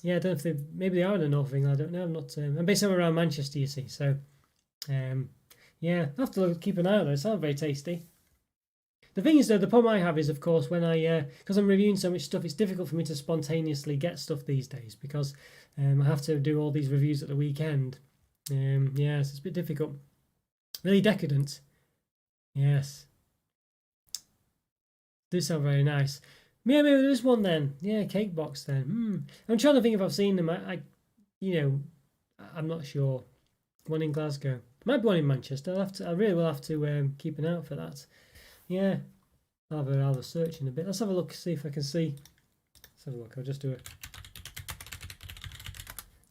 Yeah, I don't know if maybe they are in the North of England. I don't know. I'm not. I'm based somewhere around Manchester, you see. So, yeah, I have to keep an eye on it. It sounds very tasty. The thing is, though, the problem I have is, of course, when because I'm reviewing so much stuff, it's difficult for me to spontaneously get stuff these days because I have to do all these reviews at the weekend. Yeah, so it's a bit difficult. Really decadent. Yes. Do sound very nice. Yeah, maybe there is one then. Yeah, cake box then. I'm trying to think if I've seen them. I'm not sure. One in Glasgow. Might be one in Manchester. I really will have to keep an eye out for that. Yeah, I'll have a search in a bit. Let's have a look, see if I can see. Let's have a look. I'll just do it.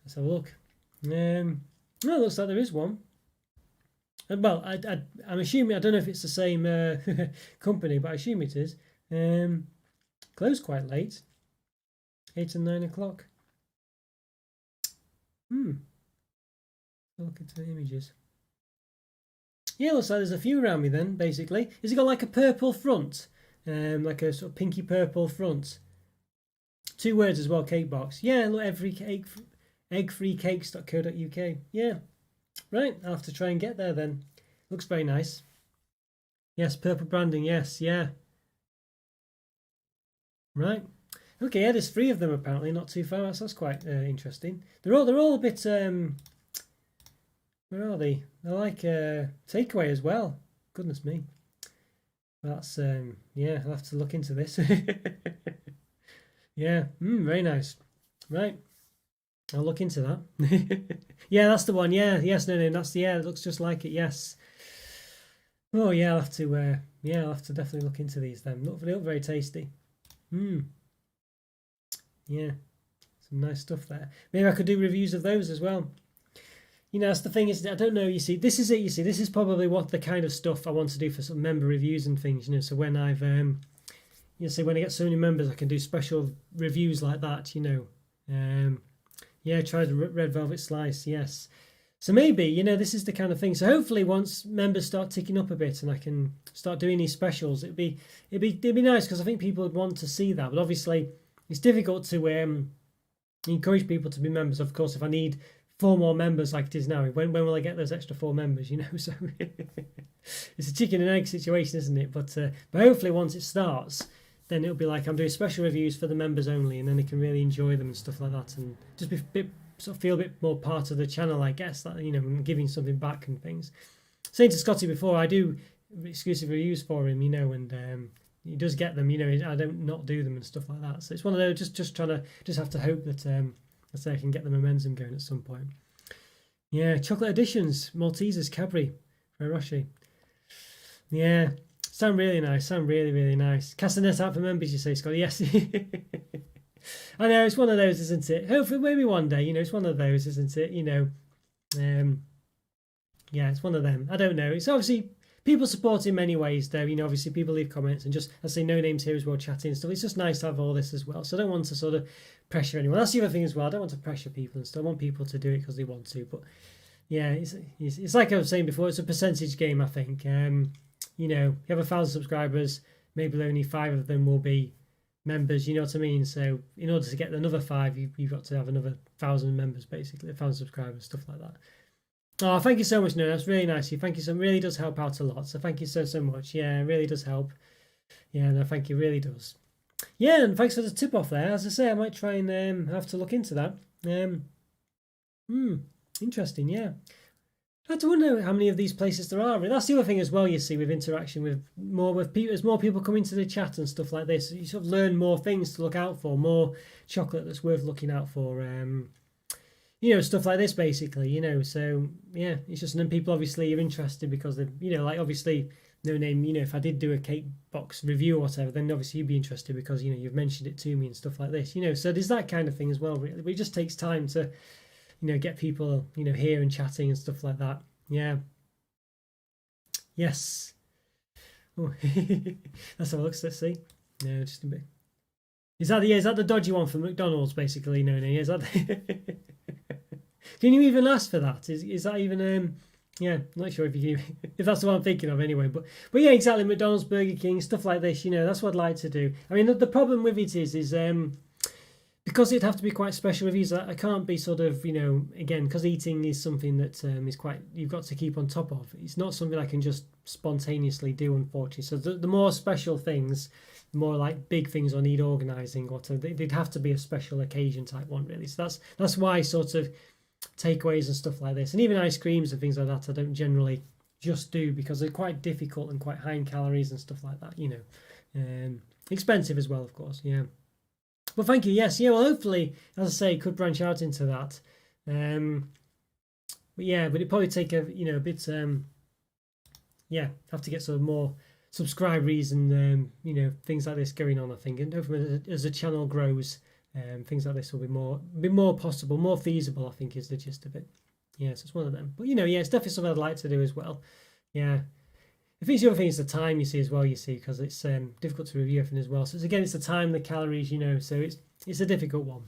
Let's have a look. No, it looks like there is one. Well, I'm assuming, I don't know if it's the same company, but I assume it is. Closed quite late. 8 and 9 o'clock. Look at the images. Yeah, looks like there's a few around me then, basically. Has it got like a purple front? Like a sort of pinky purple front. 2 words as well, cake box. Yeah, look, eggfreecakes.co.uk. Yeah, right, I'll have to try and get there then. Looks very nice. Yes, purple branding, yes, yeah. Right. Okay, yeah, there's 3 of them apparently, not too far. That's quite interesting. They're all a bit where are they? They're like takeaway as well. Goodness me. That's yeah, I'll have to look into this. Yeah, very nice. Right. I'll look into that. Yeah, that's the one. Yeah, yes, no, that's it looks just like it. Yes. Oh yeah, I'll have to. Yeah, I'll have to definitely look into these. Then they look very tasty. Yeah, some nice stuff there. Maybe I could do reviews of those as well. That's the thing is, I don't know. You see, this is it. You see, this is probably what the kind of stuff I want to do for some member reviews and things. So when I've so when I get so many members, I can do special reviews like that. Yeah, try the red velvet slice. Yes. So maybe this is the kind of thing. So hopefully, once members start ticking up a bit, and I can start doing these specials, it'd be nice because I think people would want to see that. But obviously, it's difficult to encourage people to be members. Of course, if I need 4 more members like it is now, when will I get those extra 4 members? So it's a chicken and egg situation, isn't it? But hopefully, once it starts, then it'll be like I'm doing special reviews for the members only, and then they can really enjoy them and stuff like that, and just be a bit, sort of feel a bit more part of the channel, I guess. That giving something back and things. Saying to Scotty before, I do exclusive reviews for him, and he does get them. I don't not do them and stuff like that. So it's one of those. Just trying to have to hope that I can get the momentum going at some point. Yeah, chocolate editions, Maltesers, Cadbury, Ferrero. Yeah. Sound really nice. Sound really, really nice. Cast the net out for members, you say, Scotty? Yes. I know, it's one of those, isn't it? Hopefully, maybe one day, it's one of those, isn't it? Yeah, it's one of them. I don't know. It's obviously people support in many ways, though. Obviously, people leave comments and just, I say, no names here as well, chatting and stuff. It's just nice to have all this as well. So I don't want to sort of pressure anyone. That's the other thing as well. I don't want to pressure people and stuff. I want people to do it because they want to. But yeah, it's like I was saying before, it's a percentage game, I think. You have 1,000 subscribers, maybe only 5 of them will be members, you know what I mean? So in order to get another 5, you've got to have another 1,000 members, basically, 1,000 subscribers, stuff like that. Oh, thank you so much, no, that's really nice of you. Thank you, so really does help out a lot. So thank you so much. Yeah, it really does help. Yeah, no, thank you, really does. Yeah, and thanks for the tip off there. As I say, I might try and have to look into that. Interesting, yeah. I don't know how many of these places there are. That's the other thing as well, you see, with interaction with people. As more people come into the chat and stuff like this, you sort of learn more things to look out for, more chocolate that's worth looking out for. Stuff like this, basically. So yeah, it's just, and then people obviously are interested because they, like obviously no name. If I did do a cake box review or whatever, then obviously you'd be interested because you've mentioned it to me and stuff like this. So there's that kind of thing as well. Really, but it just takes time to. Get people, here and chatting and stuff like that. Yeah. Yes. Oh, let's have a look. Let's see. No, just a bit. Is that the dodgy one from McDonald's, basically? No. Is that? Can you even ask for that? Is that even? Yeah, I'm not sure if that's what I'm thinking of anyway. But yeah, exactly. McDonald's, Burger King, stuff like this. That's what I'd like to do. I mean, the problem with it is because it'd have to be quite special reviews. I can't be sort of, again, because eating is something that is quite, you've got to keep on top of. It's not something I can just spontaneously do, unfortunately. So the more special things, the more like big things I need organising, or they'd have to be a special occasion type one, really. So that's why sort of takeaways and stuff like this, and even ice creams and things like that, I don't generally just do because they're quite difficult and quite high in calories and stuff like that, expensive as well, of course. Yeah. But thank you. Yes. Yeah. Well, hopefully, as I say, could branch out into that. But yeah, but it'd probably take a a bit. Yeah, have to get sort of more subscriberies and things like this going on. I think, and hopefully as the channel grows, things like this will be more possible, more feasible. I think is the gist of it. Yeah, so it's one of them. But yeah, it's definitely something I'd like to do as well. Yeah. I think the other thing is the time you see as well. You see, because it's difficult to review everything as well. So it's the time, the calories, so it's a difficult one.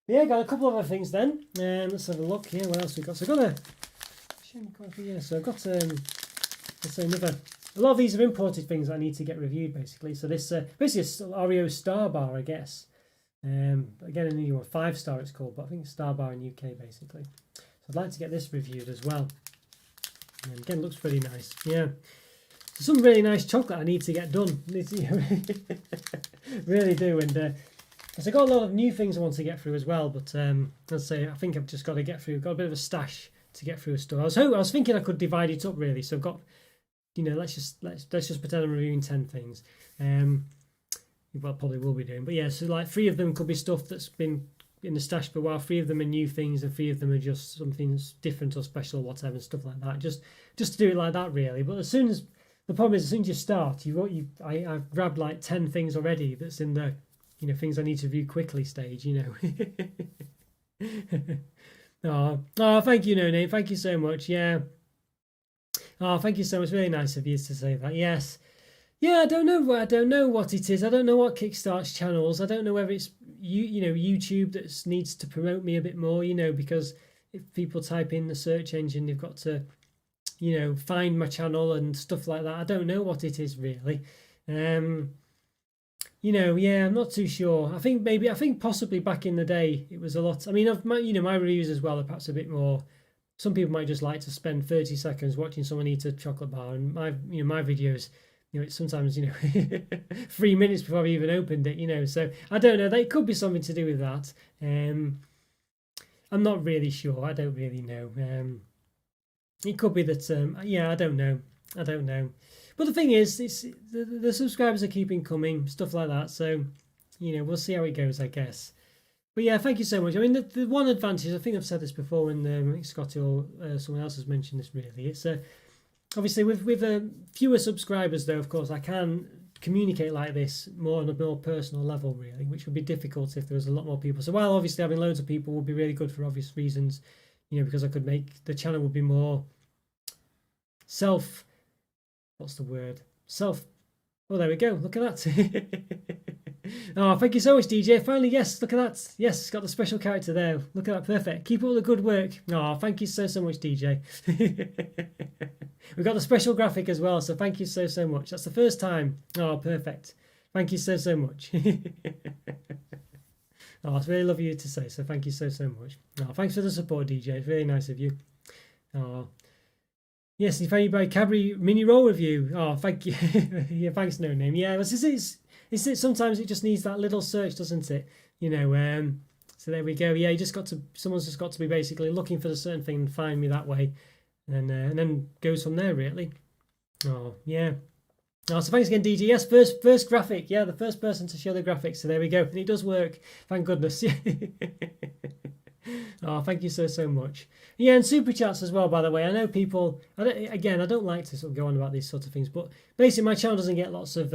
Yeah, got a couple of other things then. Let's have a look here. What else we got? So I've got so I've got let's say a lot of these are imported things that I need to get reviewed basically. So this basically a Oreo Star Bar, I guess. Again, a new one, 5-star it's called, but I think it's Star Bar in UK basically. So I'd like to get this reviewed as well. And again, looks pretty nice. Yeah, so some really nice chocolate I need to get done. Really do, and so I've got a lot of new things I want to get through as well. But let's say I think I've just got to get through. Got a bit of a stash to get through a store. I was thinking I could divide it up really. So I've got, let's just pretend I'm reviewing 10 things. Well, probably will be doing. But yeah, so like 3 of them could be stuff that's been in the stash for a while. 3 of them are new things, and 3 of them are just something that's different or special or whatever, and stuff like that. Just to do it like that really. But the problem is as soon as you start, I've grabbed like 10 things already that's in the things I need to review quickly stage. Oh, thank you, No Name. Thank you so much. Yeah. Oh, thank you so much. Really nice of you to say that. Yes. Yeah, I don't know what it is. I don't know what kickstarts channels. I don't know whether it's YouTube that needs to promote me a bit more. Because if people type in the search engine, they've got to, find my channel and stuff like that. I don't know what it is really. Yeah, I'm not too sure. I think possibly back in the day it was a lot. I mean, my reviews as well are perhaps a bit more. Some people might just like to spend 30 seconds watching someone eat a chocolate bar, and my videos, it's sometimes 3 minutes before I've even opened it. So I don't know. That could be something to do with that. I'm not really sure. I don't really know. It could be that. Yeah, I don't know. But the thing is, the subscribers are keeping coming, stuff like that. So, we'll see how it goes, I guess. But yeah, thank you so much. I mean, the one advantage, I think I've said this before when I think Scotty or someone else has mentioned this really. It's obviously with fewer subscribers, though, of course, I can communicate like this more on a more personal level, really, which would be difficult if there was a lot more people. So while obviously having loads of people would be really good for obvious reasons, because I could make the channel would be more what's the word? Oh, there we go. Look at that. Oh, thank you so much, DJ. Finally, yes, look at that. Yes, it's got the special character there. Look at that. Perfect. Keep up the good work. Oh, thank you so much, DJ. We've got the special graphic as well, so thank you so much. That's the first time. Oh, perfect. Thank you so much. Oh, it's really lovely of you to say, so thank you so much. Oh, thanks for the support, DJ. It's really nice of you. Oh, yes, if anybody Cadbury mini roll review. Oh, thank you. Yeah, thanks, No Name. Yeah, it's sometimes it just needs that little search, doesn't it? So there we go. Yeah, someone's just got to be basically looking for a certain thing and find me that way, and then goes from there really. Oh yeah. Oh, so thanks again, DJ. Yes, first graphic. Yeah, the first person to show the graphics. So there we go, and it does work. Thank goodness. Oh, thank you so much. Yeah, and super chats as well, by the way. I know people. I don't like to sort of go on about these sorts of things, but basically my channel doesn't get lots of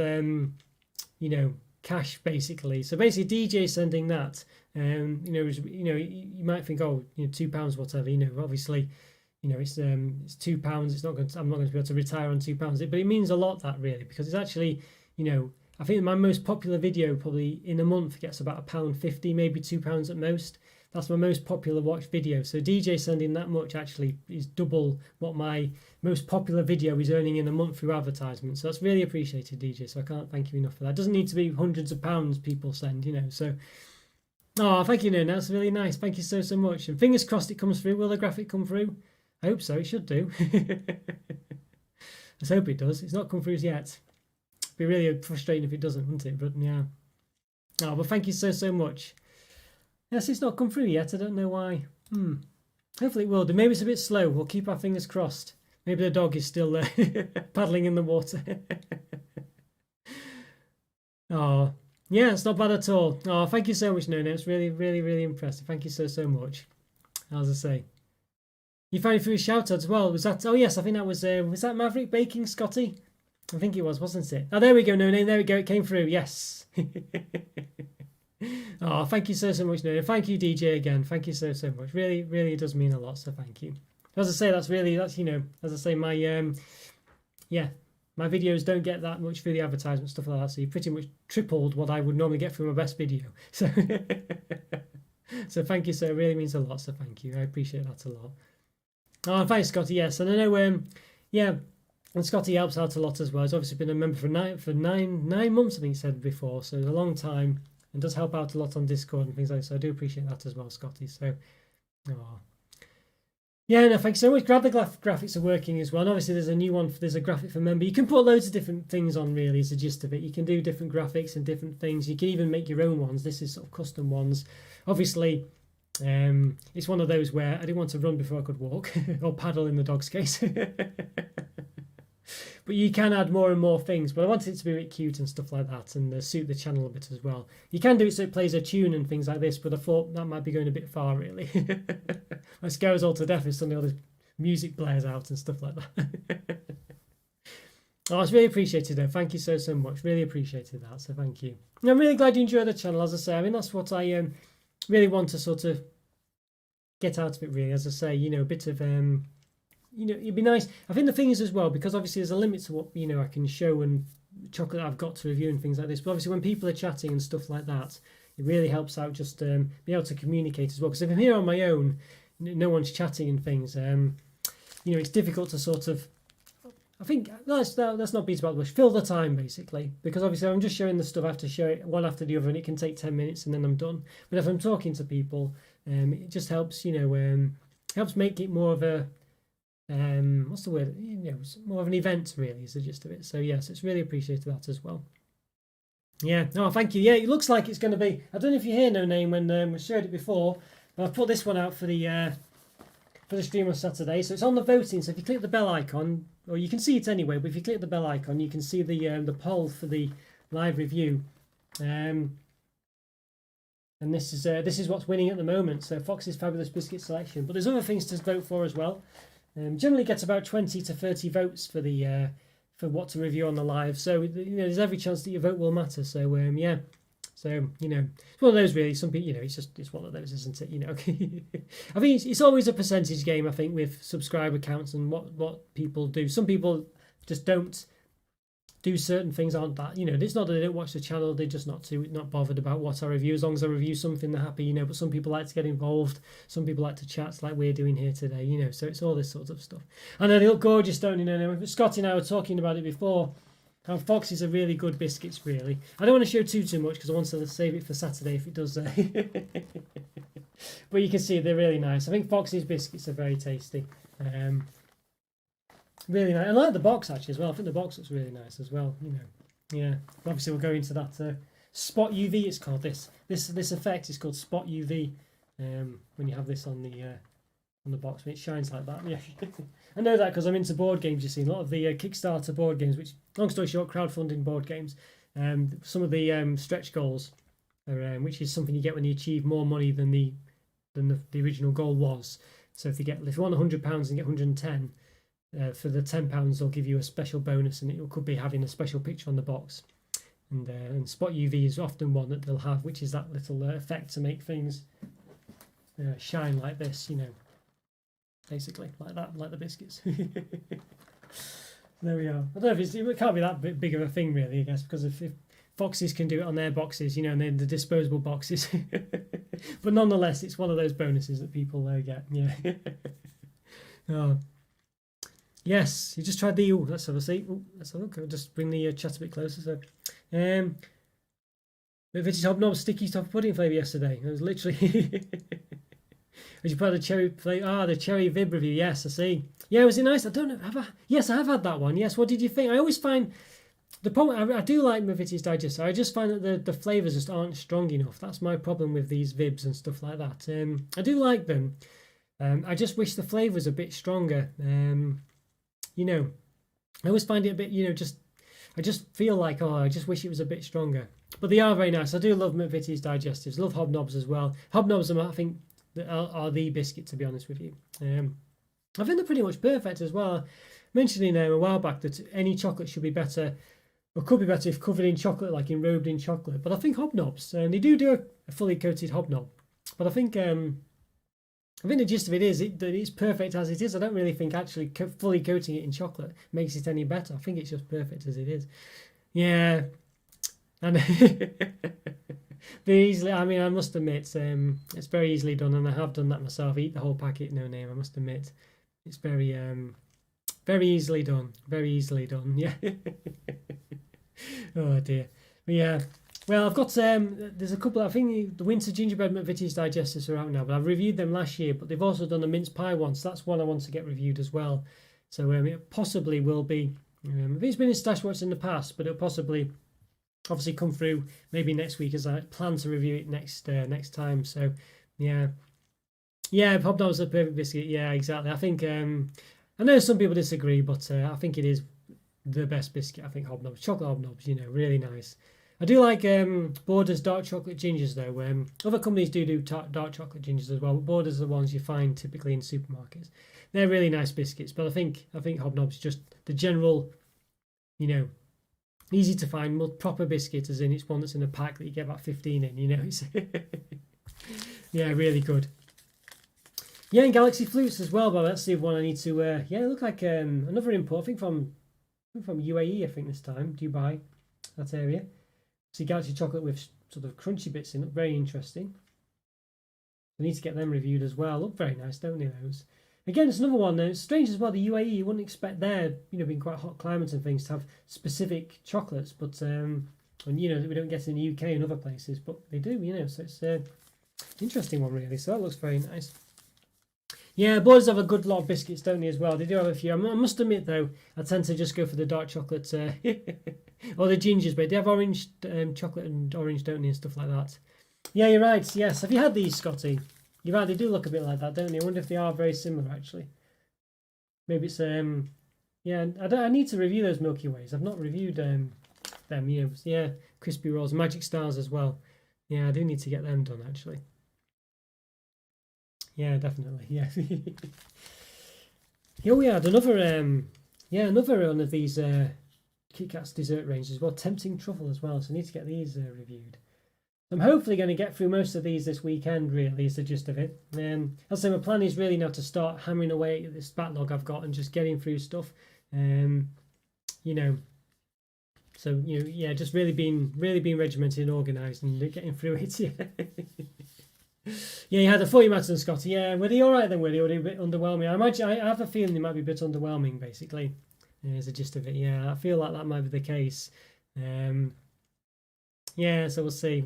cash basically. So basically, DJ sending that. You might think, oh, £2, whatever. Obviously, it's £2. It's not going. I'm not going to be able to retire on £2, but it means a lot, that really, because it's actually, I think my most popular video probably in a month gets about £1.50, maybe £2 at most. That's my most popular watched video. So DJ sending that much actually is double what my most popular video is earning in a month through advertisement. So that's really appreciated, DJ. So I can't thank you enough for that. It doesn't need to be hundreds of pounds people send, So, oh, thank you, No. That's really nice. Thank you so much. And fingers crossed it comes through. Will the graphic come through? I hope so. It should do. Let's hope it does. It's not come through yet. It'd be really frustrating if it doesn't, wouldn't it? But yeah. Oh, but thank you so much. Yes, it's not come through yet. I don't know why. Hopefully it will do. Maybe it's a bit slow. We'll keep our fingers crossed. Maybe the dog is still paddling in the water. Oh, yeah, it's not bad at all. Oh, thank you so much, No. It's really, really, really impressive. Thank you so, so much. As I say, you found it through a shout out as well. Was that? Oh yes, I think that was that Maverick Baking, Scotty? I think it was, wasn't it? Oh, there we go, No Name. There we go. It came through. Yes. Oh, thank you so, so much, No. Thank you, DJ, again. Thank you so, so much. Really, really does mean a lot. So thank you. As I say, that's as I say, my yeah, my videos don't get that much through the advertisement stuff like that. So you pretty much tripled what I would normally get from my best video. So so thank you. So it really means a lot. So thank you. I appreciate that a lot. Oh, thanks, Scotty. Yes, and I know yeah. And Scotty helps out a lot as well. He's obviously been a member for nine months, I think he said before. So it's a long time and does help out a lot on Discord and things like that. So I do appreciate that as well, Scotty. So, oh. Yeah, no, thanks so much. Glad the graphics are working as well. And obviously, there's a new one. There's a graphic for member. You can put loads of different things on, really, is the gist of it. You can do different graphics and different things. You can even make your own ones. This is sort of custom ones. Obviously, it's one of those where I didn't want to run before I could walk or paddle in the dog's case. But you can add more and more things. But I wanted it to be a bit cute and stuff like that and suit the channel a bit as well. You can do it so it plays a tune and things like this, but I thought that might be going a bit far, really. It scares all to death if suddenly all this music blares out and stuff like that. Oh, it's really appreciated, though. Thank you so, so much. Really appreciated that, so thank you. And I'm really glad you enjoy the channel, as I say. I mean, that's what I really want to sort of get out of it, really. As I say, a bit of... it'd be nice. I think the thing is as well, because obviously there's a limit to what I can show and chocolate I've got to review and things like this. But obviously when people are chatting and stuff like that, it really helps out just be able to communicate as well. Because if I'm here on my own, no one's chatting and things. It's difficult to sort of. I think let's not beat about the bush. Fill the time basically, because obviously I'm just showing the stuff. I have to show it one after the other, and it can take 10 minutes, and then I'm done. But if I'm talking to people, it just helps. Helps make it more of a. What's the word? It's more of an event, really, is the gist of it. So yes, it's really appreciated that as well. Yeah. Oh, thank you. Yeah, it looks like it's going to be. I don't know if you hear No Name when we showed it before, but I've put this one out for the stream on Saturday. So it's on the voting. So if you click the bell icon, or you can see it anyway, but if you click the bell icon, you can see the poll for the live review. And this is what's winning at the moment. So Fox's Fabulous Biscuit Selection, but there's other things to vote for as well. Generally gets about 20 to 30 votes for the for what to review on the live. So there's every chance that your vote will matter. So yeah. So it's one of those really. Some people, it's one of those, isn't it? I think it's always a percentage game. I think with subscriber counts and what people do. Some people just don't do certain things, aren't that? It's not that they don't watch the channel, they're just not bothered about what I review. As long as I review something, they're happy. But some people like to get involved. Some people like to chat, like we're doing here today. So it's all this sort of stuff. I know they look gorgeous, don't you? Scotty and I were talking about it before. How Fox's are really good biscuits, really. I don't want to show too much because I want to save it for Saturday if it does. But you can see they're really nice. I think Fox's biscuits are very tasty. Really nice. I like the box actually as well. I think the box looks really nice as well. Yeah. Obviously, we'll go into that spot UV. It's called this effect is called spot UV. When you have this on the box, when it shines like that. Yeah, I know that because I'm into board games. You see a lot of the Kickstarter board games, which, long story short, crowdfunding board games. Some of the stretch goals, which is something you get when you achieve more money than the original goal was. So if you want £100 and get 110. For the £10, they'll give you a special bonus, and it could be having a special picture on the box. And spot UV is often one that they'll have, which is that little effect to make things shine like this, basically like that, like the biscuits. There we are. I don't know if it can't be that big of a thing, really, I guess, because if Foxes can do it on their boxes, and they're the disposable boxes. But nonetheless, it's one of those bonuses that people get. Yeah. Oh. Yes, you just tried the. Let's have a see. Let's have a look. I'll just bring the chat a bit closer. So, Vintage Hobnob sticky toffee pudding flavour yesterday. It was literally. As you put the cherry flavour. The cherry Vib review. Yes, I see. Yeah, was it nice? I don't know. Yes, I have had that one. Yes, what did you think? I always find the problem. I do like Mavitti's Digester. I just find that the flavours just aren't strong enough. That's my problem with these Vibs and stuff like that. I do like them. I just wish the flavour was a bit stronger. I always find it a bit, I just feel like, I just wish it was a bit stronger. But they are very nice. I do love McVitie's digestives. Love Hobnobs as well. Hobnobs, I think, are the biscuit, to be honest with you. I think they're pretty much perfect as well. Mentioning a while back that any chocolate should be better, or could be better if covered in chocolate, like enrobed in chocolate. But I think Hobnobs, they do a fully coated Hobnob. But I think the gist of it is that it's perfect as it is. I don't really think actually fully coating it in chocolate makes it any better. I think it's just perfect as it is. Yeah. And very easily, I mean, I must admit, it's very easily done, and I have done that myself. Eat the whole packet, no name. I must admit, it's very easily done. Very easily done. Yeah. Oh dear. But yeah. Well, I've got there's a couple. I think the Winter Gingerbread McVitie's digestives are out now, but I've reviewed them last year. But they've also done a mince pie one, so that's one I want to get reviewed as well. So it possibly will be. I think it's been in Stash Watch in the past, but it'll possibly obviously come through maybe next week, as I plan to review it next time. So yeah, Hobnob's a perfect biscuit. Yeah, exactly. I think I know some people disagree, but I think it is the best biscuit. I think Hobnobs, chocolate Hobnobs, really nice. I do like Borders dark chocolate gingers though. Other companies do dark chocolate gingers as well, but Borders are the ones you find typically in supermarkets. They're really nice biscuits, but I think Hobnobs just the general, easy to find, more proper biscuit, as in it's one that's in a pack that you get about 15 in. It's yeah, really good. Yeah, and Galaxy Flutes as well, but that's the one I need to. Yeah, it looked like another import. I think from UAE. I think this time Dubai, that area. See Galaxy chocolate with sort of crunchy bits in. Look very interesting. I need to get them reviewed as well. Look very nice, don't they? Those. Again, it's another one. It's strange as well. The UAE, you wouldn't expect their, being quite hot climates and things, to have specific chocolates, but and we don't get in the UK and other places, but they do. So it's an interesting one really. So that looks very nice. Yeah, boys have a good lot of biscuits, don't they, as well? They do have a few. I must admit, though, I tend to just go for the dark chocolate or the gingers, but they have orange chocolate and orange, don't they, and stuff like that. Yeah, you're right. Yes. Have you had these, Scotty? You're right. They do look a bit like that, don't they? I wonder if they are very similar, actually. Maybe it's yeah. I need to review those Milky Ways. I've not reviewed them. Yeah, crispy rolls, Magic Stars as well. Yeah, I do need to get them done, actually. Yeah, definitely. Yeah. Here we had another another one of these Kit Kat's dessert ranges. Well, tempting truffle as well. So I need to get these reviewed. I'm hopefully going to get through most of these this weekend. Really, is the gist of it. I'll say my plan is really now to start hammering away at this backlog I've got and just getting through stuff. So yeah, just really being regimented and organised and getting through it. Yeah. Yeah, you had a 40 Madsen, Scotty. Yeah, were they all right then? Were they a bit underwhelming? I have a feeling they might be a bit underwhelming, basically. Is the gist of it. Yeah, I feel like that might be the case. Yeah, so we'll see.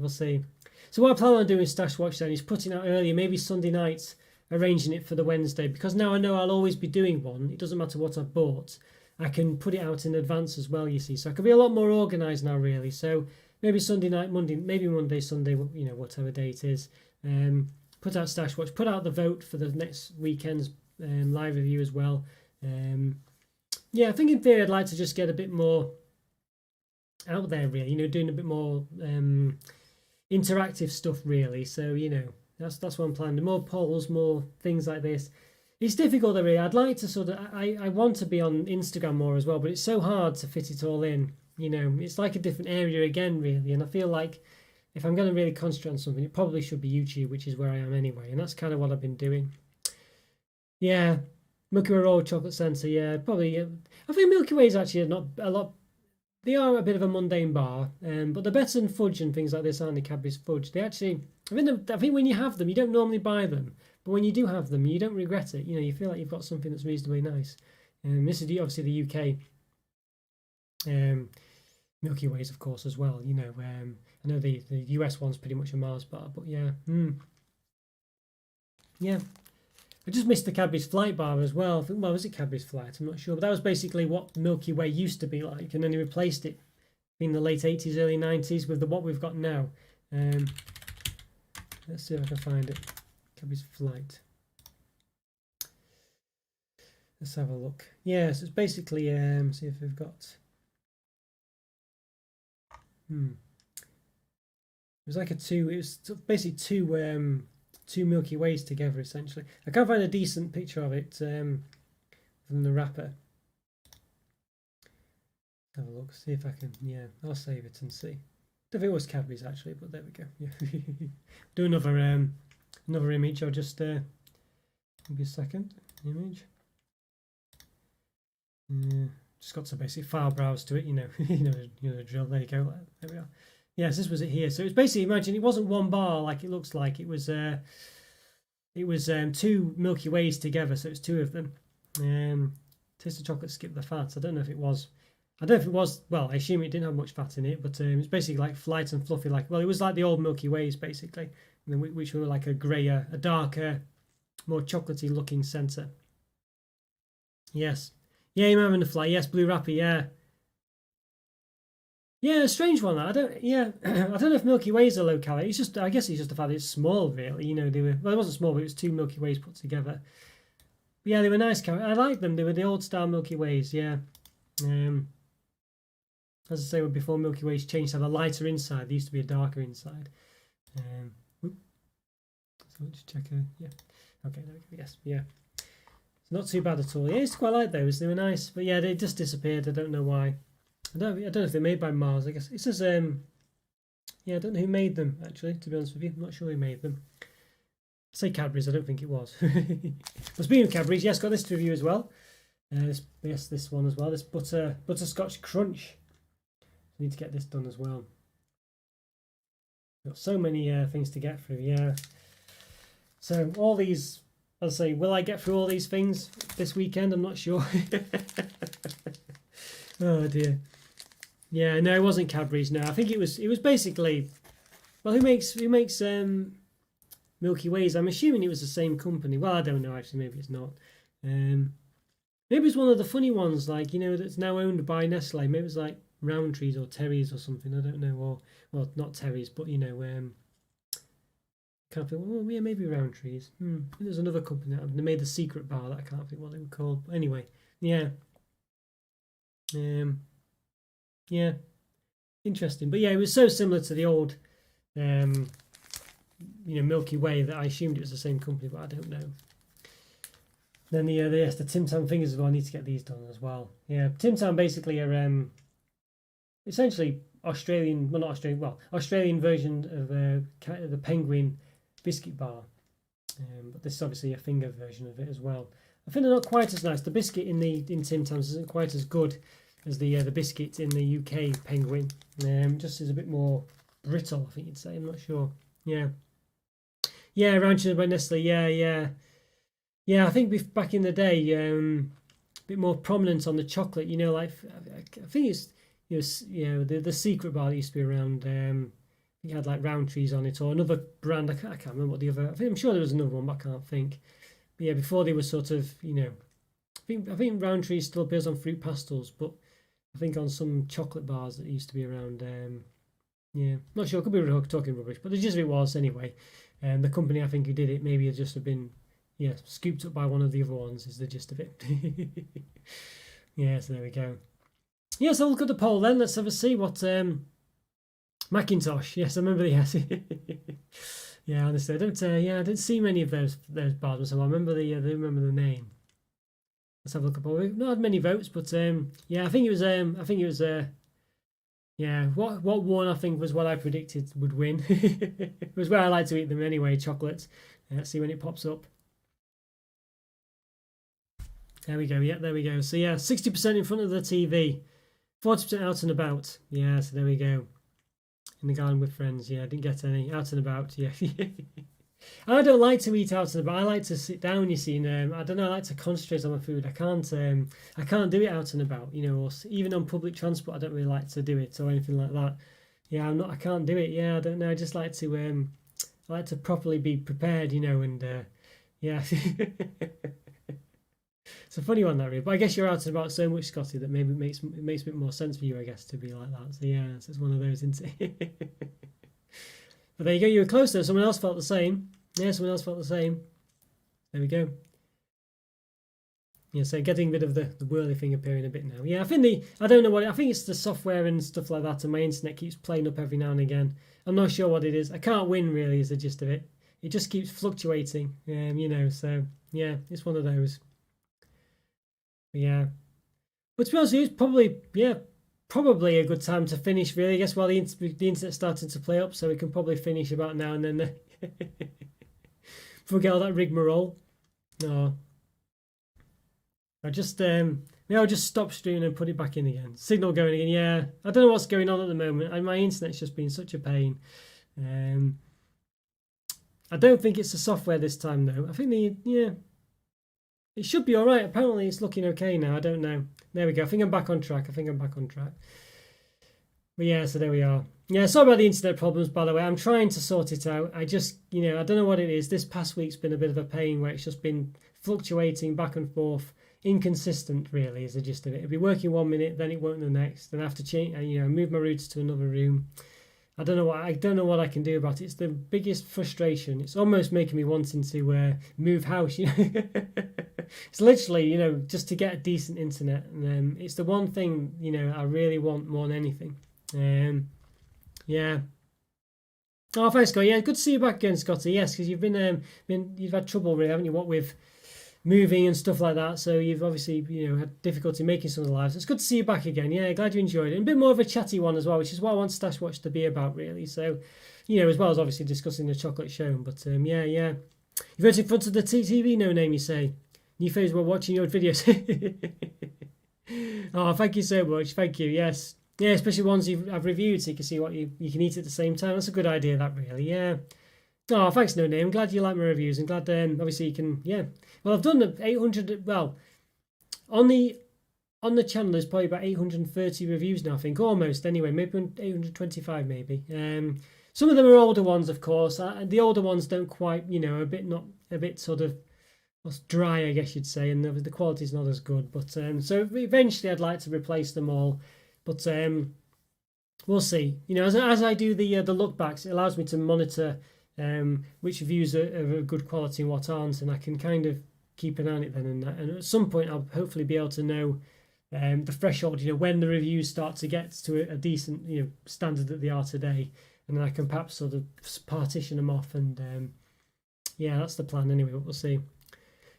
So what I plan on doing Stash Watch then is putting out earlier, maybe Sunday night, arranging it for the Wednesday, because now I know I'll always be doing one. It doesn't matter what I've bought. I can put it out in advance as well, you see. So I can be a lot more organised now, really. So maybe Sunday night, maybe Monday, Sunday, whatever day it is. Put out Stash Watch, put out the vote for the next weekend's live review as well. Yeah, I think in theory I'd like to just get a bit more out there, really, doing a bit more interactive stuff, really. So, that's what I'm planning. More polls, more things like this. It's difficult, though, really. I'd like to sort of, I want to be on Instagram more as well, but it's so hard to fit it all in. It's like a different area again, really. And I feel like if I'm going to really concentrate on something, it probably should be YouTube, which is where I am anyway. And that's kind of what I've been doing. Yeah, Milky Way Roll Chocolate Centre, yeah, probably. I think Milky Way is actually not a lot. They are a bit of a mundane bar, but they're better than fudge and things like this, aren't they? Cadbury's fudge. They actually, I think when you have them, you don't normally buy them, but when you do have them, you don't regret it. You feel like you've got something that's reasonably nice. This is obviously the UK Milky Ways, of course, as well. I know the US one's pretty much a Mars bar, but yeah, yeah. I just missed the Cadbury's Flight bar as well. Well, was it Cadbury's Flight? I'm not sure, but that was basically what Milky Way used to be like, and then they replaced it in the late 80s, early 90s with what we've got now. Let's see if I can find it. Cadbury's Flight. Let's have a look. Yeah, so it's basically see if we've got. was like it was basically two Milky Ways together essentially. I can't find a decent picture of it from the wrapper. Have a look, see if I can. Yeah, I'll save it and see. I don't think it was Cadbury's actually, but there we go. Yeah. Do another image. I'll just give you a second. Image. Just got to basically file browse to it. You know the drill. There you go. There we are. Yes, this was it here. So it's basically, imagine it wasn't one bar like it looks like. It was two Milky Ways together. So it's two of them. Taste of chocolate, skip the fat. I don't know if it was. Well, I assume it didn't have much fat in it, but it's basically like light and fluffy. It was like the old Milky Ways, basically, which were like a grayer, a darker, more chocolatey looking centre. Yes. Yeah, you're having the fly. Yes, blue wrapper, yeah. Yeah, a strange one. I don't know if Milky Ways are low calorie. I guess it's just the fact that it's small, really. It wasn't small, but it was two Milky Ways put together. But yeah, they were nice. I like them. They were the old style Milky Ways, yeah. As I say, before Milky Ways changed to have a lighter inside, there used to be a darker inside. So let's check. Yeah. Okay, there we go. Yes, yeah. It's not too bad at all. Yeah, I used to quite like those. They were nice, but yeah, they just disappeared. I don't know why. I don't know if they're made by Mars. I guess it says. Yeah, I don't know who made them actually. To be honest with you, I'm not sure who made them. I say Cadbury's. I don't think it was. But speaking of Cadbury's, yes, got this to review as well. This one as well. This Butterscotch Crunch. I need to get this done as well. Got so many things to get through. Yeah. So all these. I'll say, will I get through all these things this weekend? I'm not sure. Oh dear. Yeah, no, it wasn't Cadbury's. No, I think it was basically. Well, who makes Milky Ways? I'm assuming it was the same company. Well, I don't know actually. Maybe it's not. Maybe it's one of the funny ones, like that's now owned by Nestle. Maybe it's like Roundtrees or Terry's or something. I don't know. Or well, not Terry's, but can't think. Well, yeah, maybe Roundtrees. There's another company that they made the secret bar that I can't think what they were called. But anyway, yeah. Yeah, interesting. But yeah, it was so similar to the old, Milky Way that I assumed it was the same company, but I don't know. Then the Tam Fingers as well. I need to get these done as well. Yeah, Tam basically are essentially Australian, well not Australian, well Australian version of the Penguin biscuit bar. But this is obviously a finger version of it as well. I think they're not quite as nice. The biscuit in Tim Tams isn't quite as good as the biscuit in the UK Penguin. Just is a bit more brittle, I think you'd say. I'm not sure. Yeah. Yeah, Rancher by Nestle. Yeah. I think back in the day, a bit more prominent on the chocolate. I think it's the secret bar that used to be around. You had like Roundtrees on it or another brand. I can't remember what the other. I'm sure there was another one, but I can't think. But yeah, before they were sort of, I think Roundtree still appears on fruit pastels, but I think on some chocolate bars that used to be around. Not sure. Could be talking rubbish, but the gist of it was anyway. The company I think who did it maybe just have been, scooped up by one of the other ones. Is the gist of it. Yeah, so there we go. Yeah, so look at the poll then. Let's have a see what Macintosh. Yes, I remember. Yes. Yeah, honestly, I didn't see many of those bars, so I remember the name. Let's have a look at it. We've not had many votes, but I think it was what won I think was what I predicted would win. It was where I like to eat them anyway, chocolates. Let's see when it pops up. There we go. Yeah, there we go. So yeah, 60% in front of the TV, 40% out and about. Yeah, so there we go. In the garden with friends. Yeah, I didn't get any out and about. Yeah. I don't like to eat out and about. I like to sit down. You see, I don't know. I like to concentrate on my food. I can't do it out and about. Or even on public transport. I don't really like to do it or anything like that. Yeah, I can't do it. Yeah, I don't know. I just like to I like to properly be prepared. And yeah. It's a funny one, that really. But I guess you're out and about so much, Scotty, that maybe it makes a bit more sense for you, I guess, to be like that. So yeah, it's one of those, isn't it? But there you go. You were close there. Someone else felt the same. Yeah, someone else felt the same. There we go. Yeah, so getting rid of the whirly thing appearing a bit now. Yeah, I don't know what, I think it's the software and stuff like that, and my internet keeps playing up every now and again. I'm not sure what it is. I can't win, really, is the gist of it. It just keeps fluctuating, so yeah, it's one of those. But yeah. But to be honest with you, it's probably a good time to finish, really. I guess while the internet's starting to play up, so we can probably finish about now and then. Forget all that rigmarole. No. I'll just stop streaming and put it back in again. Signal going again. Yeah, I don't know what's going on at the moment. And my internet's just been such a pain. I don't think it's the software this time though. I think it should be all right. Apparently, it's looking okay now. I don't know. There we go. I think I'm back on track. But yeah, so there we are. Yeah, sorry about the internet problems, by the way. I'm trying to sort it out. I just, I don't know what it is. This past week's been a bit of a pain where it's just been fluctuating back and forth. Inconsistent, really, is the gist of it. It'll be working 1 minute, then it won't the next. Then I have to change, move my router to another room. I don't know what I can do about it. It's the biggest frustration. It's almost making me wanting to move house. It's literally, just to get a decent internet. And it's the one thing I really want more than anything. Yeah. Oh, thanks, Scott. Yeah, good to see you back again, Scotty. Yes, because you've had trouble, really, haven't you? What with moving and stuff like that, so you've obviously had difficulty making some of the lives. It's good to see you back again. Yeah, glad you enjoyed it, and a bit more of a chatty one as well, which is what I want Stash Watch to be about, really. So as well as obviously discussing the chocolate show. But yeah, you've heard in front of the TV no name, you say. New fans were watching your videos. Oh, thank you so much. Thank you. Yes, especially ones I've reviewed, so you can see what you can eat at the same time. That's a good idea, that, really. Yeah. Oh, thanks, No Name. Glad you like my reviews, and glad obviously you can. Yeah. Well, I've done 800. Well, on the channel there's probably about 830 reviews now. I think almost. Anyway, maybe 825, maybe. Some of them are older ones, of course. The older ones don't quite, a bit sort of dry, I guess you'd say, and the quality's not as good. But so eventually, I'd like to replace them all. But we'll see. As I do the look backs, it allows me to monitor which reviews are of good quality and what aren't, and I can kind of keep an eye on it then. And at some point, I'll hopefully be able to know the threshold, when the reviews start to get to a decent, standard that they are today, and then I can perhaps sort of partition them off. And yeah, that's the plan anyway. But we'll see.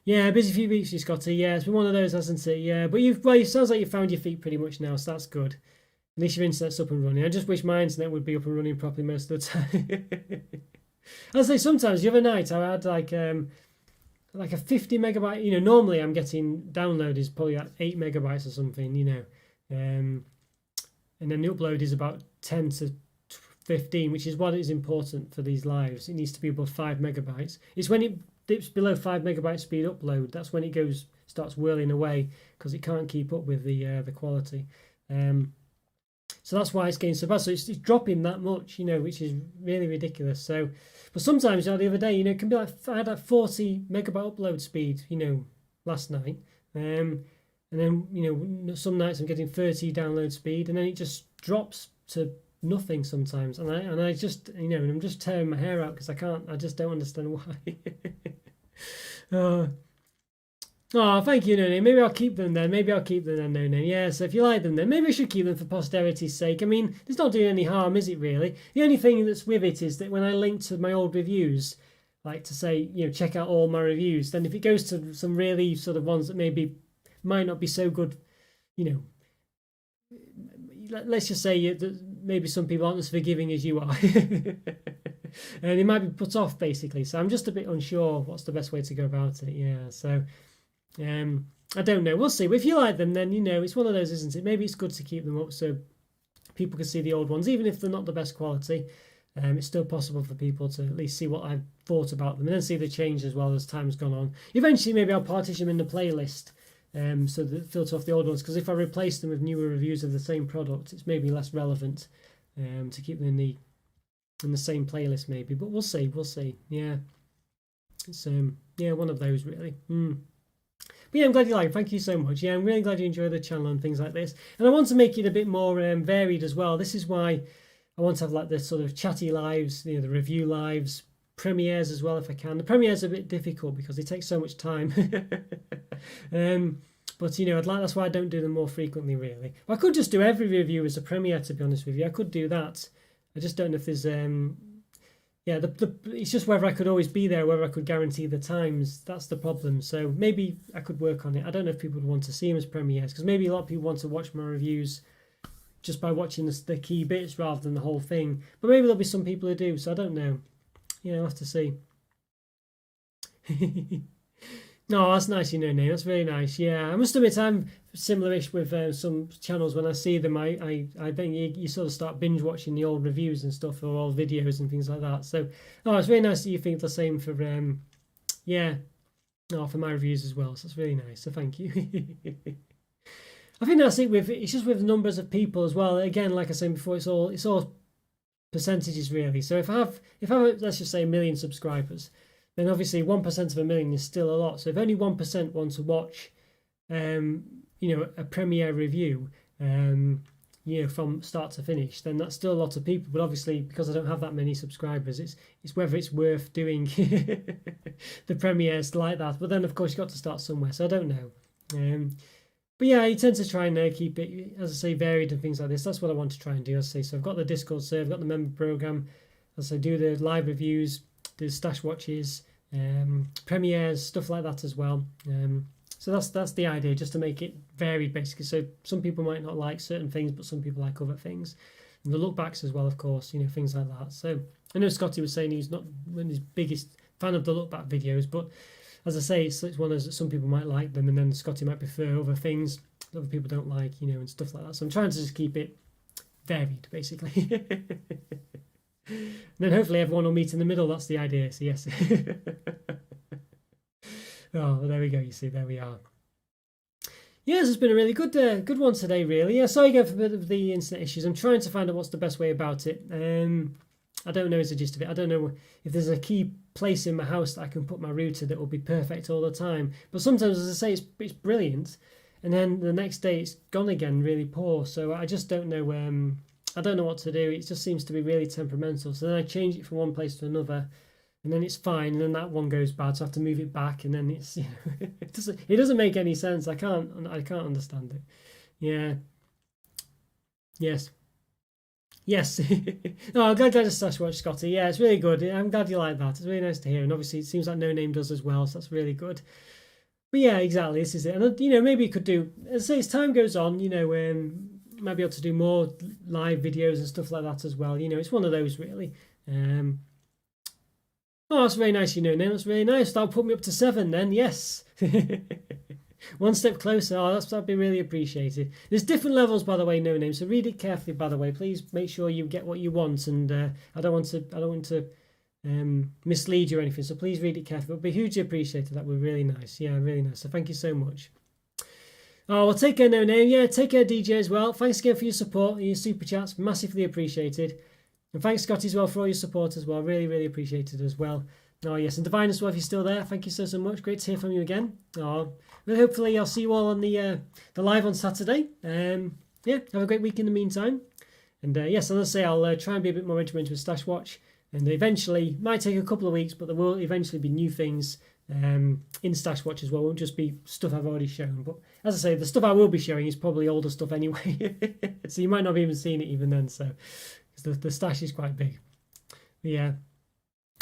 Yeah, busy few weeks, you Scotty. Yeah, it's been one of those, hasn't it? Yeah, but it sounds like you found your feet pretty much now, so that's good. At least your internet's up and running. I just wish my internet would be up and running properly most of the time. I'll say sometimes the other night I had like a 50 megabyte. Normally I'm getting download is probably like 8 megabytes or something. And then the upload is about 10 to 15, which is what is important for these lives. It needs to be above 5 megabytes. It's when it dips below 5 megabyte speed upload, that's when it starts whirling away, because it can't keep up with the quality. So that's why it's getting so bad. So it's dropping that much, which is really ridiculous. So, but sometimes, the other day, it can be like, I had like 40 megabyte upload speed, last night. And then, some nights I'm getting 30 download speed, and then it just drops to nothing sometimes. And I just, and I'm just tearing my hair out because I just don't understand why. Oh, thank you, No Name. Maybe I'll keep them then. No Name. Yeah, so if you like them then, maybe I should keep them for posterity's sake. I mean, it's not doing any harm, is it really? The only thing that's with it is that when I link to my old reviews, like to say, check out all my reviews, then if it goes to some really sort of ones that maybe might not be so good, let's just say that maybe some people aren't as forgiving as you are. And it might be put off, basically. So I'm just a bit unsure what's the best way to go about it. Yeah, so... I don't know. We'll see. But if you like them, then it's one of those, isn't it? Maybe it's good to keep them up so people can see the old ones, even if they're not the best quality. It's still possible for people to at least see what I've thought about them, and then see the change as well as time's gone on. Eventually, maybe I'll partition them in the playlist, so that filter off the old ones. Because if I replace them with newer reviews of the same product, it's maybe less relevant to keep them in the same playlist, maybe. But we'll see. Yeah, it's one of those really. But yeah, I'm glad you like it. Thank you so much. Yeah, I'm really glad you enjoy the channel and things like this. And I want to make it a bit more varied as well. This is why I want to have like this sort of chatty lives, the review lives, premieres as well if I can. The premieres are a bit difficult because they take so much time. But you know, that's why I don't do them more frequently, really. I could just do every review as a premiere, to be honest with you. I could do that. I just don't know if there's yeah, it's just whether I could always be there, whether I could guarantee the times. That's the problem. So maybe I could work on it. I don't know if people would want to see them as premieres, because maybe a lot of people want to watch my reviews just by watching the key bits rather than the whole thing. But maybe there'll be some people who do, so I don't know. Yeah, I'll have to see. No, that's nice, you know, Nate. That's very nice. Yeah, I must admit I'm similar-ish with some channels. When I see them, I think you sort of start binge watching the old reviews and stuff, or old videos and things like that. So, oh, it's very nice that you think the same for yeah, for my reviews as well. So it's really nice. So thank you. I think that's it. It's just with numbers of people as well. Again, like I said before, it's all percentages really. So if I have let's just say 1 million subscribers, then obviously 1% of 1 million is still a lot. So if only 1% want to watch, you know, a premiere review, you know, from start to finish, then that's still a lot of people. But obviously, because I don't have that many subscribers, it's whether it's worth doing the premieres like that. But then, of course, you've got to start somewhere. So I don't know. But yeah, I tend to try and keep it, as I say, varied and things like this. That's what I want to try and do, as I say. So I've got the Discord server, I've got the member program, as I do the live reviews, the stash watches, premieres, stuff like that as well. So that's the idea, just to make it varied basically. So some people might not like certain things, but some people like other things. And the look backs as well, of course, you know, things like that. So I know Scotty was saying he's not his biggest fan of the look back videos, but as I say, it's one of those that some people might like them, and then Scotty might prefer other things that other people don't like, you know, and stuff like that. So I'm trying to just keep it varied basically. And then hopefully everyone will meet in the middle. That's the idea. So yes. Oh, well, there we go. You see, there we are. Yes, it's been a really good one today, really. Yeah, sorry again for a bit of the internet issues. I'm trying to find out what's the best way about it. I don't know is the gist of it. I don't know if there's a key place in my house that I can put my router that will be perfect all the time. But sometimes, as I say, it's brilliant, and then the next day it's gone again, really poor. So I just don't know. I don't know what to do. It just seems to be really temperamental. So then I change it from one place to another, and then it's fine, and then that one goes bad, so I have to move it back, and then it's, you know, it doesn't make any sense. I can't understand it. Yeah. Yes. No, I'm glad to stash watch, Scotty. Yeah, it's really good. I'm glad you like that. It's really nice to hear, and obviously it seems like No Name does as well, so that's really good. But yeah, exactly. This is it, and you know, maybe you could do. As I say, as time goes on, you know, might be able to do more live videos and stuff like that as well. You know, it's one of those really. Oh, that's very nice, you know, Neil. That's really nice. That'll put me up to 7 then, yes. One step closer. Oh, that'd be really appreciated. There's different levels, by the way, No Name. So read it carefully, by the way. Please make sure you get what you want, and I don't want to mislead you or anything. So please read it carefully. It'll be hugely appreciated. That would be really nice. Yeah, really nice. So thank you so much. Oh, well, take care, No Name. Yeah, take care, DJ, as well. Thanks again for your support and your super chats. Massively appreciated. And thanks, Scotty, as well, for all your support as well. Really, really appreciated as well. Oh, yes. And Divine as well, if you're still there. Thank you so much. Great to hear from you again. Oh, well, hopefully I'll see you all on the live on Saturday. Yeah, have a great week in the meantime. And yes, as I say, I'll try and be a bit more regimented with Stash Watch. And eventually, might take a couple of weeks, but there will eventually be new things in Stash Watch as well. It won't just be stuff I've already shown. But as I say, the stuff I will be showing is probably older stuff anyway. So you might not have even seen it even then. So the stash is quite big. But yeah.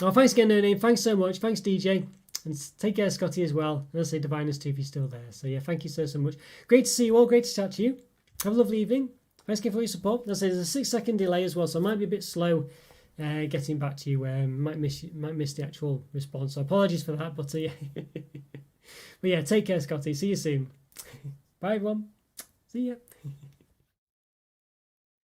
Oh, thanks again, No Name. Thanks so much. Thanks, DJ. And take care, Scotty, as well. And I'll say Divinus too if you're still there. So yeah, thank you so much. Great to see you all. Great to chat to you. Have a lovely evening. Thanks again for your support. As I say, there's a 6-second delay as well, so I might be a bit slow getting back to you. Might miss the actual response. So apologies for that. But yeah. But yeah, take care, Scotty. See you soon. Bye, everyone. See ya.